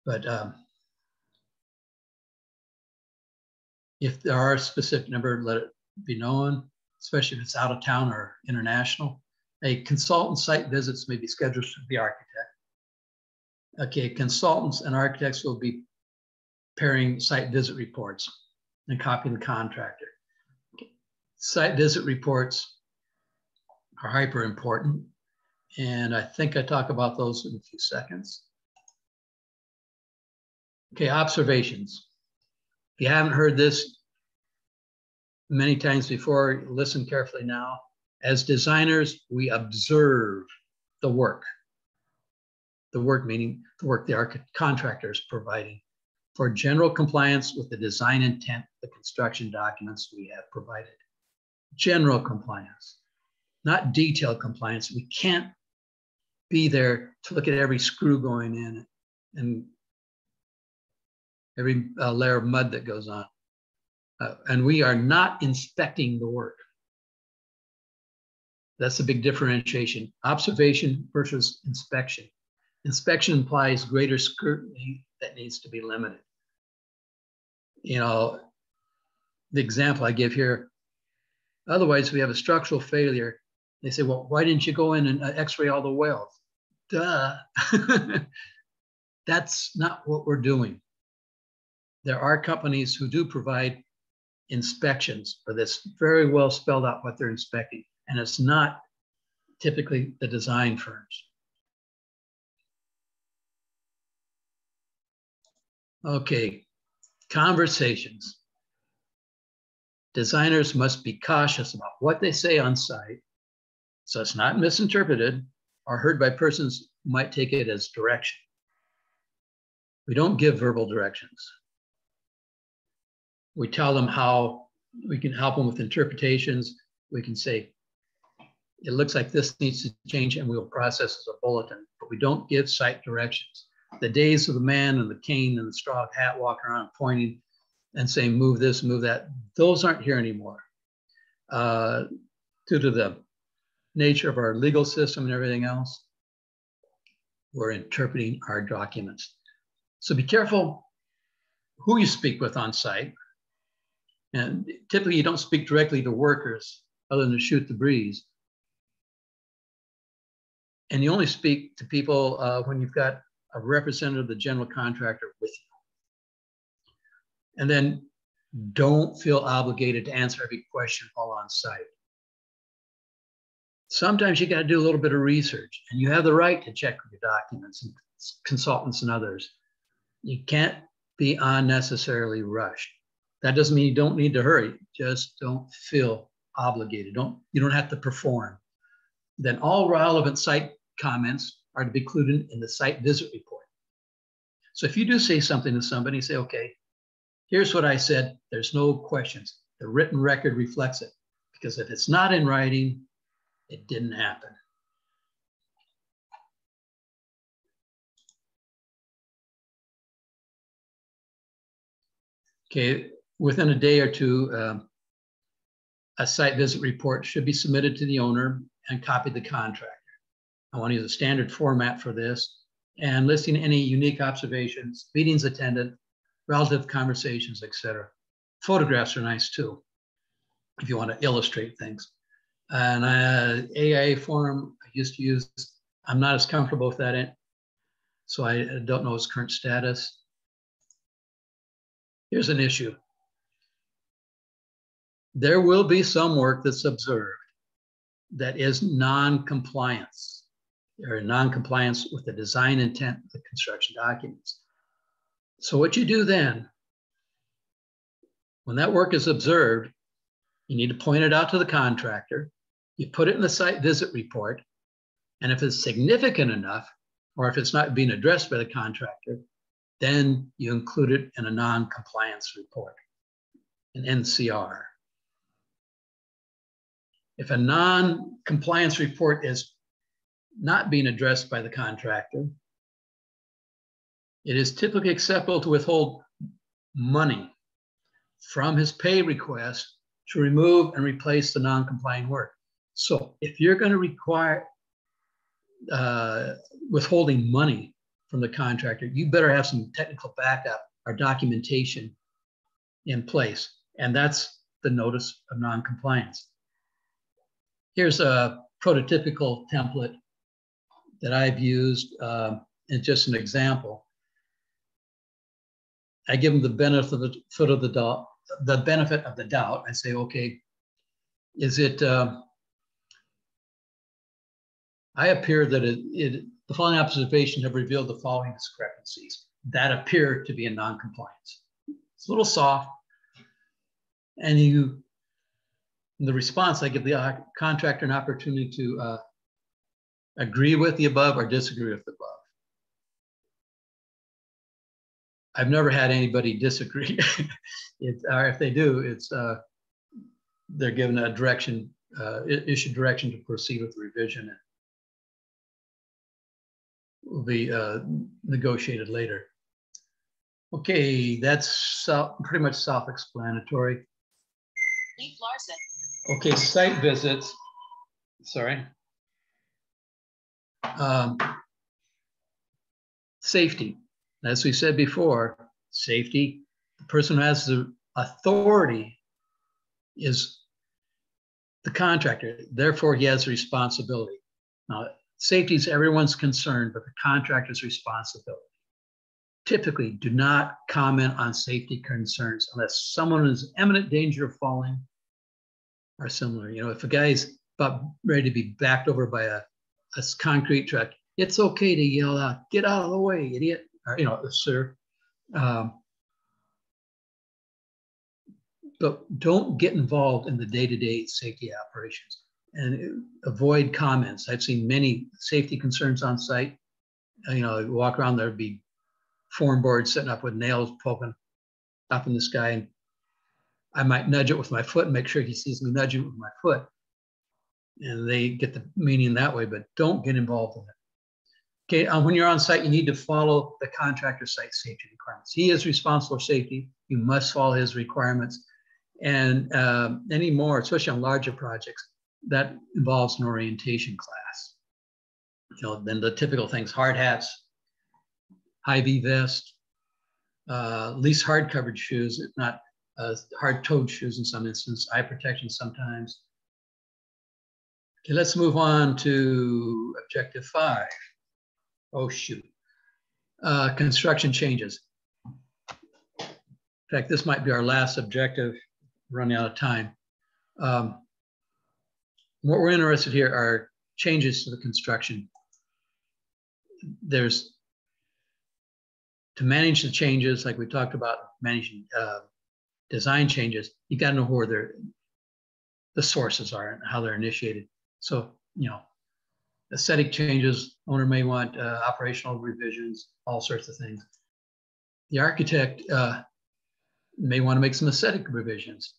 But if there are a specific number, let it be known, especially if it's out of town or international. A consultant site visits may be scheduled to the architect. Okay, consultants and architects will be preparing site visit reports and copying the contractor. Okay. Site visit reports are hyper important. And I think I talk about those in a few seconds. Okay, observations. If you haven't heard this many times before, listen carefully now. As designers, we observe the work. The work meaning the work the contractor is providing for general compliance with the design intent of the construction documents we have provided. General compliance, not detailed compliance. We can't be there to look at every screw going in and every layer of mud that goes on. And we are not inspecting the work. That's a big differentiation. Observation versus inspection. Inspection implies greater scrutiny that needs to be limited. You know, the example I give here, otherwise we have a structural failure. They say, well, why didn't you go in and x-ray all the welds? Duh. That's not what we're doing. There are companies who do provide inspections, but it's very well spelled out what they're inspecting. And it's not typically the design firms. Okay, conversations. Designers must be cautious about what they say on site, so it's not misinterpreted or heard by persons who might take it as direction. We don't give verbal directions. We tell them how we can help them with interpretations. We can say, it looks like this needs to change, and we'll process as a bulletin, but we don't give site directions. The days of the man in the cane and the straw hat walking around pointing and saying, move this, move that, those aren't here anymore. Due to the nature of our legal system and everything else, we're interpreting our documents. So be careful who you speak with on site. And typically you don't speak directly to workers other than to shoot the breeze. And you only speak to people when you've got a representative of the general contractor with you. And then don't feel obligated to answer every question while on site. Sometimes you got to do a little bit of research, and you have the right to check your documents and consultants and others. You can't be unnecessarily rushed. That doesn't mean you don't need to hurry. Just don't feel obligated. You don't have to perform. Then all relevant site comments are to be included in the site visit report. So if you do say something to somebody, say, okay, here's what I said. There's no questions. The written record reflects it. Because if it's not in writing, it didn't happen. Okay, within a day or two, a site visit report should be submitted to the owner and copied to the contractor. I want to use a standard format for this and listing any unique observations, meetings attended, relative conversations, etc. Photographs are nice too, if you want to illustrate things. And AIA form I used to use, I'm not as comfortable with that, so I don't know its current status. Here's an issue. There will be some work that's observed that is non-compliance or non-compliance with the design intent of the construction documents. So what you do then, when that work is observed, you need to point it out to the contractor. You put it in the site visit report. And if it's significant enough, or if it's not being addressed by the contractor, then you include it in a non-compliance report, an NCR. If a non-compliance report is not being addressed by the contractor, it is typically acceptable to withhold money from his pay request to remove and replace the non-compliant work. So if you're going to require withholding money from the contractor, you better have some technical backup or documentation in place. And that's the notice of non-compliance. Here's a prototypical template that I've used, and just an example. I give them the benefit of the benefit of the doubt. I say, okay, is it? I appear that the following observations have revealed the following discrepancies that appear to be in non-compliance. It's a little soft, and in the response, I give the contractor an opportunity to agree with the above or disagree with the above. I've never had anybody disagree. Or if they do, it's they're given a direction, issued direction to proceed with the revision. And will be negotiated later. Okay, that's pretty much self-explanatory. Leaf Larson. Okay, site visits. Sorry. Safety. As we said before, safety, the person who has the authority is the contractor. Therefore, he has responsibility. Now, safety is everyone's concern, but the contractor's responsibility. Typically, do not comment on safety concerns unless someone is in imminent danger of falling or similar. You know, if a guy's about ready to be backed over by a concrete truck, it's okay to yell out, "Get out of the way, idiot," or, you know, sir. But don't get involved in the day-to-day safety operations and avoid comments. I've seen many safety concerns on site. You know, you walk around, there'd be form boards sitting up with nails poking up in the sky, and I might nudge it with my foot and make sure he sees me nudging it with my foot. And they get the meaning that way, but don't get involved in it. Okay, when you're on site, you need to follow the contractor site safety requirements. He is responsible for safety. You must follow his requirements. And any more, especially on larger projects, that involves an orientation class. You know, then the typical things: hard hats, high V vest, at least hard covered shoes, if not hard toed shoes in some instances, eye protection sometimes. Okay, let's move on to objective 5. Oh, shoot. Construction changes. In fact, this might be our last objective, running out of time. What we're interested here are changes to the construction. There's, to manage the changes, like we talked about managing design changes, you got to know where the sources are and how they're initiated. So, you know, aesthetic changes, owner may want operational revisions, all sorts of things. The architect may want to make some aesthetic revisions.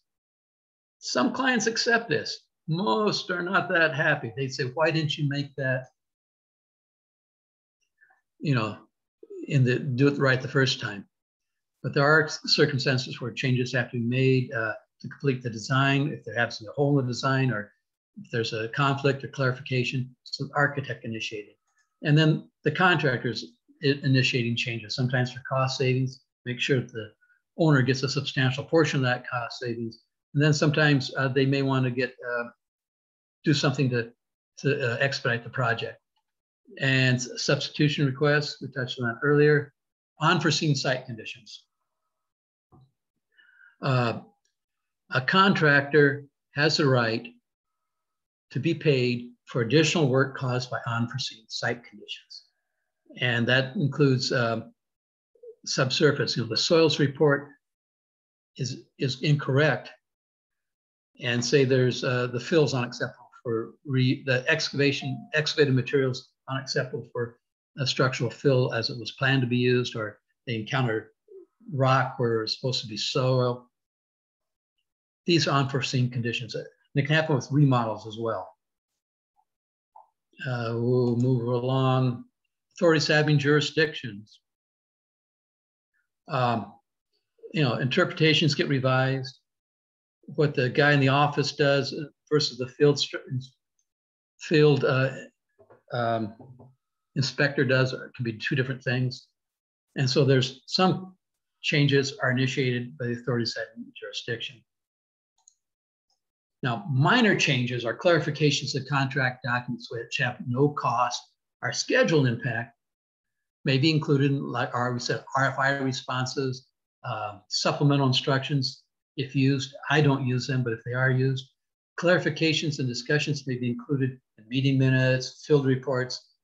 Some clients accept this. Most are not that happy. They say, why didn't you make that, you know, do it right the first time? But there are circumstances where changes have to be made to complete the design, if there happens to be a hole in the design, or if there's a conflict or clarification, so the architect initiated. And then the contractors initiating changes, sometimes for cost savings, make sure that the owner gets a substantial portion of that cost savings. And then sometimes they may want to do something to expedite the project. And substitution requests, we touched on that earlier. Unforeseen site conditions. A contractor has the right to be paid for additional work caused by unforeseen site conditions. And that includes subsurface. You know, the soils report is incorrect, and say there's the fill's unacceptable for the excavated materials unacceptable for a structural fill as it was planned to be used, or they encounter rock where it's supposed to be soil. These are unforeseen conditions. And it can happen with remodels as well. We'll move along. Authorities having jurisdictions. You know, interpretations get revised. What the guy in the office does versus the field inspector does can be two different things. And so there's some changes are initiated by the authorities having jurisdiction. Now, minor changes are clarifications of contract documents which have no cost or schedule impact, may be included in, like we said, RFI responses, supplemental instructions if used. I don't use them, but if they are used, clarifications and discussions may be included in meeting minutes, field reports.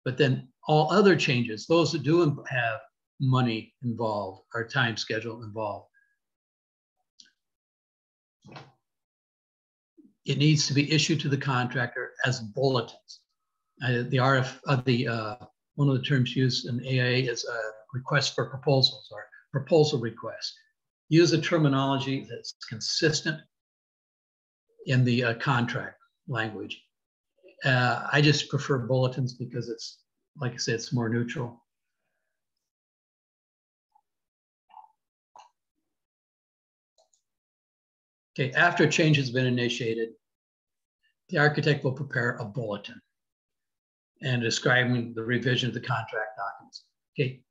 But then all other changes, those that do have money involved or time schedule involved, it needs to be issued to the contractor as bulletins. One of the terms used in AIA is a request for proposals or proposal request. Use a terminology that's consistent in the contract language. I just prefer bulletins because it's, like I said, it's more neutral. Okay, after a change has been initiated, the architect will prepare a bulletin and describing the revision of the contract documents. Okay,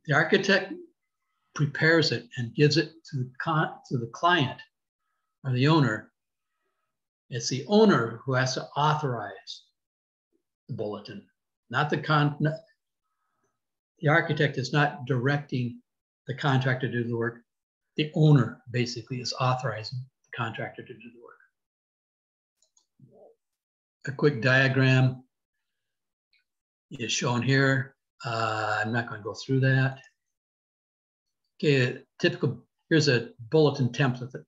the architect prepares it and gives it to the client or the owner. It's the owner who has to authorize the bulletin, not the architect is not directing the contractor to do the work. The owner basically is authorizing the contractor to do the work. A quick diagram is shown here. I'm not going to go through that. Okay, here's a bulletin template.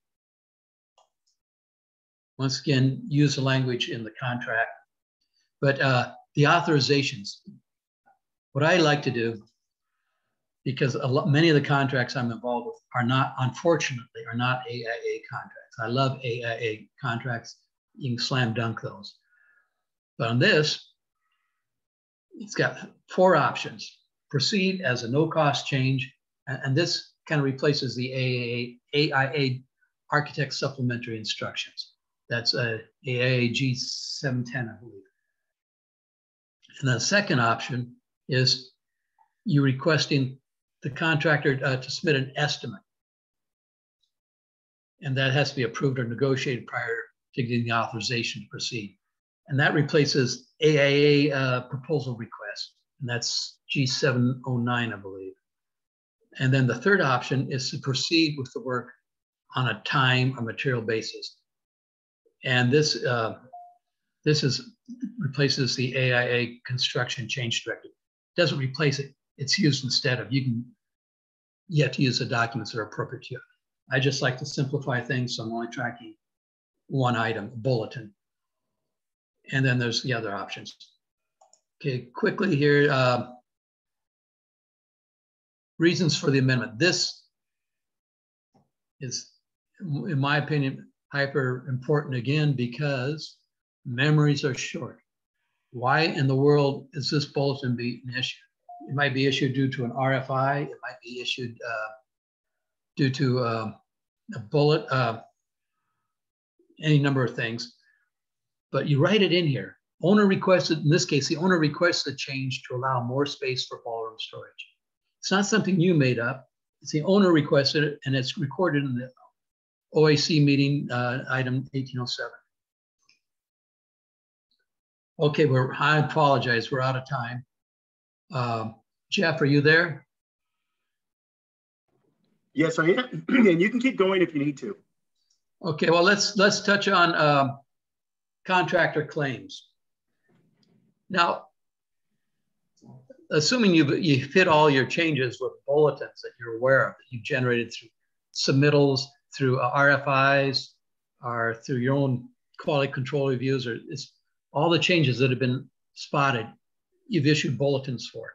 Once again, use the language in the contract. But the authorizations, what I like to do, because many of the contracts I'm involved with are not, unfortunately, are not AIA contracts. I love AIA contracts. You can slam dunk those. But on this, it's got 4 options. Proceed as a no-cost change, and this kind of replaces the AIA Architect Supplementary Instructions. That's AIA G710, I believe. And the second option is you requesting the contractor to submit an estimate. And that has to be approved or negotiated prior to getting the authorization to proceed. And that replaces AIA proposal request. And that's G709, I believe. And then the third option is to proceed with the work on a time or material basis. And this replaces the AIA construction change directive. It doesn't replace it. It's used instead of. You have to use the documents that are appropriate to you. I just like to simplify things, so I'm only tracking one item, a bulletin. And then there's the other options. Okay, quickly here, reasons for the amendment. This is, in my opinion, hyper important again because memories are short. Why in the world is this bulletin being issued? It might be issued due to an RFI. It might be issued due to a bullet, any number of things. But you write it in here. Owner requested, in this case, the owner requested a change to allow more space for ballroom storage. It's not something you made up. It's the owner requested it, and it's recorded in the OAC meeting, item 1807. Okay, I apologize, we're out of time. Jeff, are you there? Yes, I am. And you can keep going if you need to. Okay, well, let's touch on contractor claims. Now, assuming you fit all your changes with bulletins that you're aware of, that you've generated through submittals, through RFIs, or through your own quality control reviews, or it's all the changes that have been spotted, you've issued bulletins for.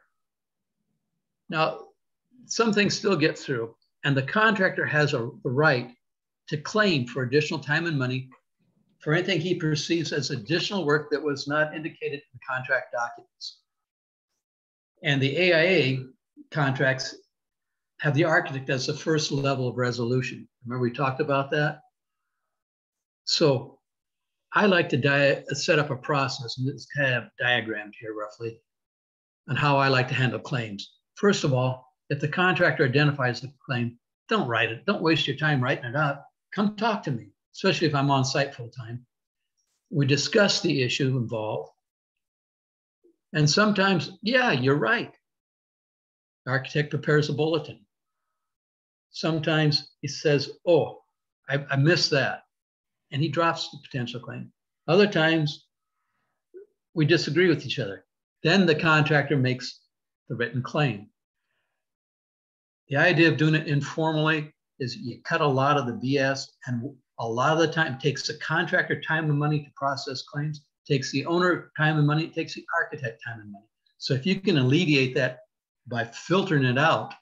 Now, some things still get through, and the contractor has the right to claim for additional time and money for anything he perceives as additional work that was not indicated in the contract documents. And the AIA contracts have the architect as the first level of resolution. Remember we talked about that? So I like to set up a process, and it's kind of diagrammed here roughly, on how I like to handle claims. First of all, if the contractor identifies the claim, don't write it. Don't waste your time writing it up. Come talk to me, especially if I'm on site full time. We discuss the issue involved. And sometimes, yeah, you're right. The architect prepares a bulletin. Sometimes he says, oh, I missed that. And he drops the potential claim. Other times, we disagree with each other. Then the contractor makes the written claim. The idea of doing it informally is you cut a lot of the BS, and a lot of the time it takes the contractor time and money to process claims, takes the owner time and money, it takes the architect time and money. So if you can alleviate that by filtering it out,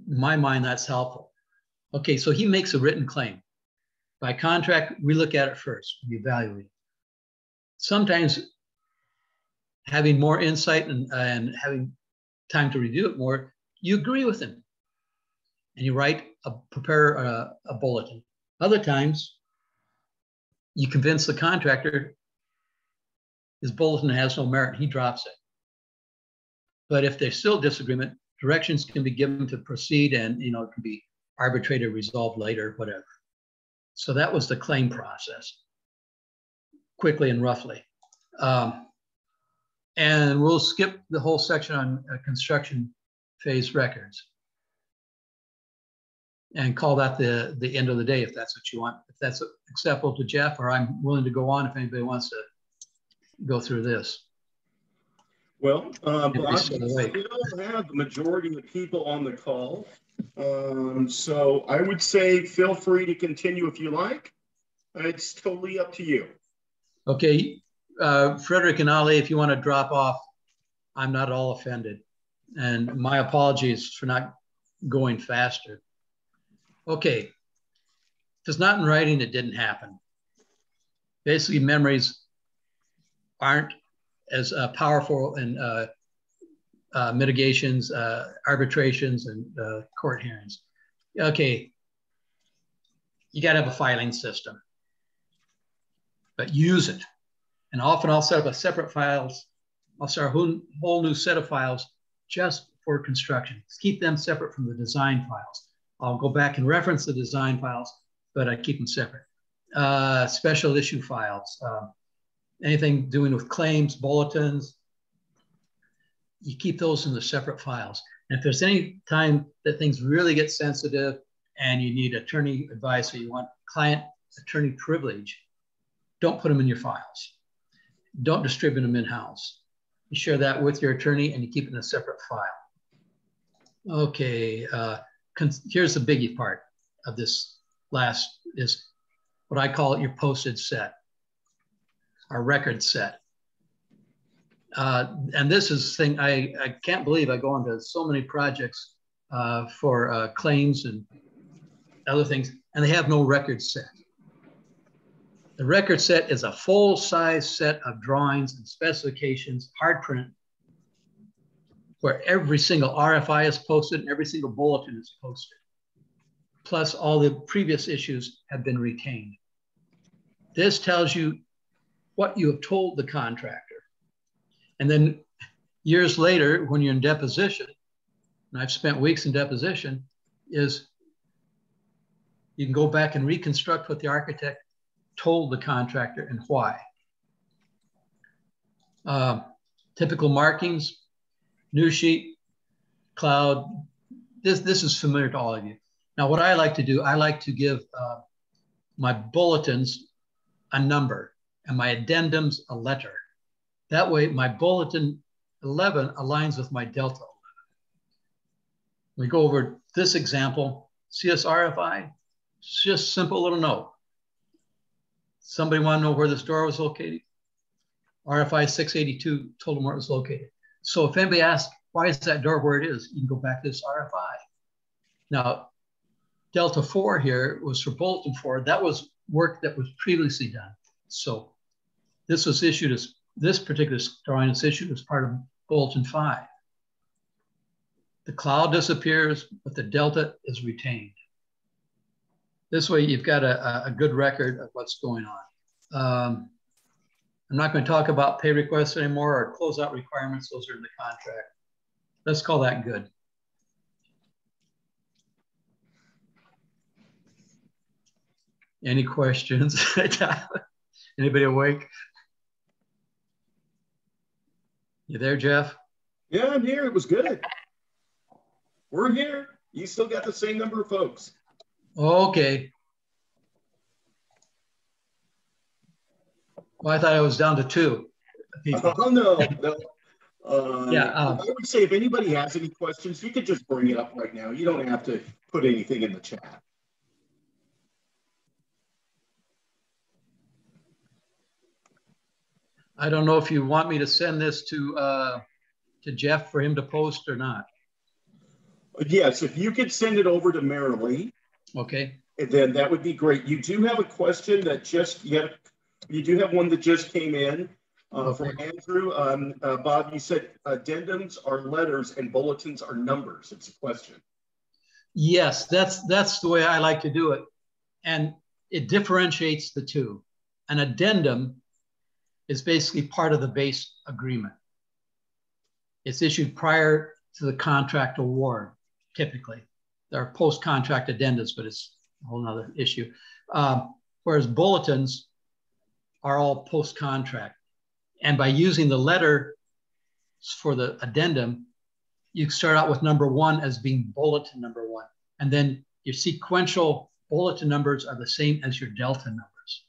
in my mind, that's helpful. Okay, so he makes a written claim. By contract, we look at it first, we evaluate it. Sometimes having more insight and having time to review it more, you agree with him and you prepare a bulletin. Other times, you convince the contractor his bulletin has no merit, he drops it. But if there's still disagreement, directions can be given to proceed, and it can be arbitrated, resolved later, whatever. So that was the claim process, quickly and roughly. And we'll skip the whole section on construction phase records and call that the end of the day, if that's what you want. If that's acceptable to Jeff, or I'm willing to go on if anybody wants to go through this. Well, Bob, we still have the majority of the people on the call. So I would say feel free to continue if you like. It's totally up to you. Okay. Frederick and Ali, if you want to drop off, I'm not at all offended. And my apologies for not going faster. Okay. If it's not in writing, it didn't happen. Basically, memories aren't as powerful in mitigations, arbitrations, and court hearings. Okay. You got to have a filing system, but use it. And often I'll set up a separate files. I'll start a whole new set of files just for construction. Keep them separate from the design files. I'll go back and reference the design files, but I keep them separate. Special issue files, anything doing with claims, bulletins, you keep those in the separate files. And if there's any time that things really get sensitive and you need attorney advice or you want client attorney privilege, don't put them in your files. Don't distribute them in-house. You share that with your attorney and you keep it in a separate file. Okay, here's the biggie part of this is what I call your posted set, our record set. And this is the thing, I can't believe I go into so many projects for claims and other things, and they have no record set. The record set is a full-size set of drawings and specifications, hard print, where every single RFI is posted and every single bulletin is posted. Plus all the previous issues have been retained. This tells you what you have told the contractor. And then years later, when you're in deposition, and I've spent weeks in deposition, is you can go back and reconstruct what the architect told the contractor and why. Typical markings, new sheet, cloud. This is familiar to all of you. Now, what I like to do, I like to give my bulletins a number and my addendums a letter. That way, my bulletin 11 aligns with my Delta 11. We go over this example, CSRFI, it's just a simple little note. Somebody want to know where this door was located? RFI 682 told them where it was located. So if anybody asks, why is that door where it is? You can go back to this RFI. Now, Delta 4 here was for Bulletin 4. That was work that was previously done. So this was issued as, this particular drawing is issued as part of Bulletin 5. The cloud disappears, but the Delta is retained. This way you've got a good record of what's going on. I'm not going to talk about pay requests anymore or closeout requirements. Those are in the contract. Let's call that good. Any questions? Anybody awake? You there, Jeff? Yeah, I'm here. It was good. We're here. You still got the same number of folks. Okay. Well, I thought I was down to 2 people. Oh, no. Yeah. I would say if anybody has any questions, you could just bring it up right now. You don't have to put anything in the chat. I don't know if you want me to send this to Jeff for him to post or not. Yes, if you could send it over to Marilee. Okay. Then that would be great. You do have a question that just, you do have one that just came in from Andrew. Bob, you said addendums are letters and bulletins are numbers. It's a question. Yes, that's the way I like to do it. And it differentiates the two. An addendum is basically part of the base agreement. It's issued prior to the contract award, typically. There are post-contract addendums, but it's a whole nother issue. Whereas bulletins are all post-contract. And by using the letter for the addendum, you start out with number 1 as being bulletin number 1. And then your sequential bulletin numbers are the same as your Delta numbers.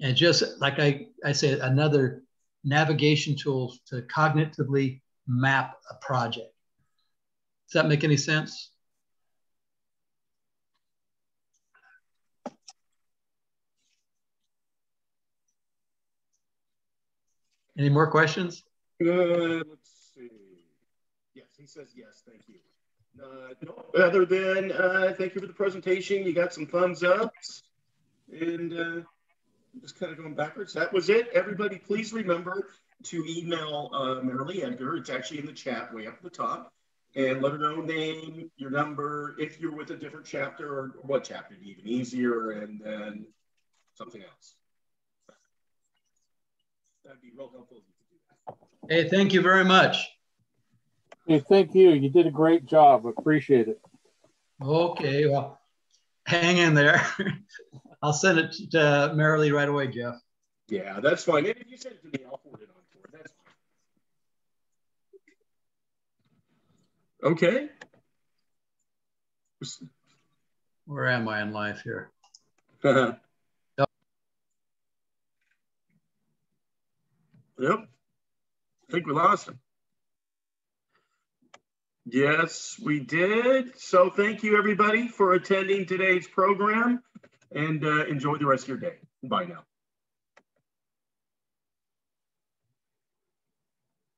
And just like I said, another navigation tool to cognitively map a project. Does that make any sense? Any more questions? Let's see. Yes, he says yes, thank you. No, other than thank you for the presentation. You got some thumbs ups. And just kind of going backwards. That was it. Everybody, please remember to email Marilee Edgar. It's actually in the chat way up at the top. And let her know name, your number, if you're with a different chapter or what chapter, even easier, and then something else. That'd be real helpful if you could do that. Hey, thank you very much. Hey, thank you. You did a great job. Appreciate it. Okay, well, hang in there. I'll send it to Marilee right away, Jeff. Yeah, that's fine. And if you send it to me, I'll forward it on for it. That's fine. Okay. Where am I in life here? Yep. I think we lost him. Yes, we did. So thank you, everybody, for attending today's program, and enjoy the rest of your day. Bye now.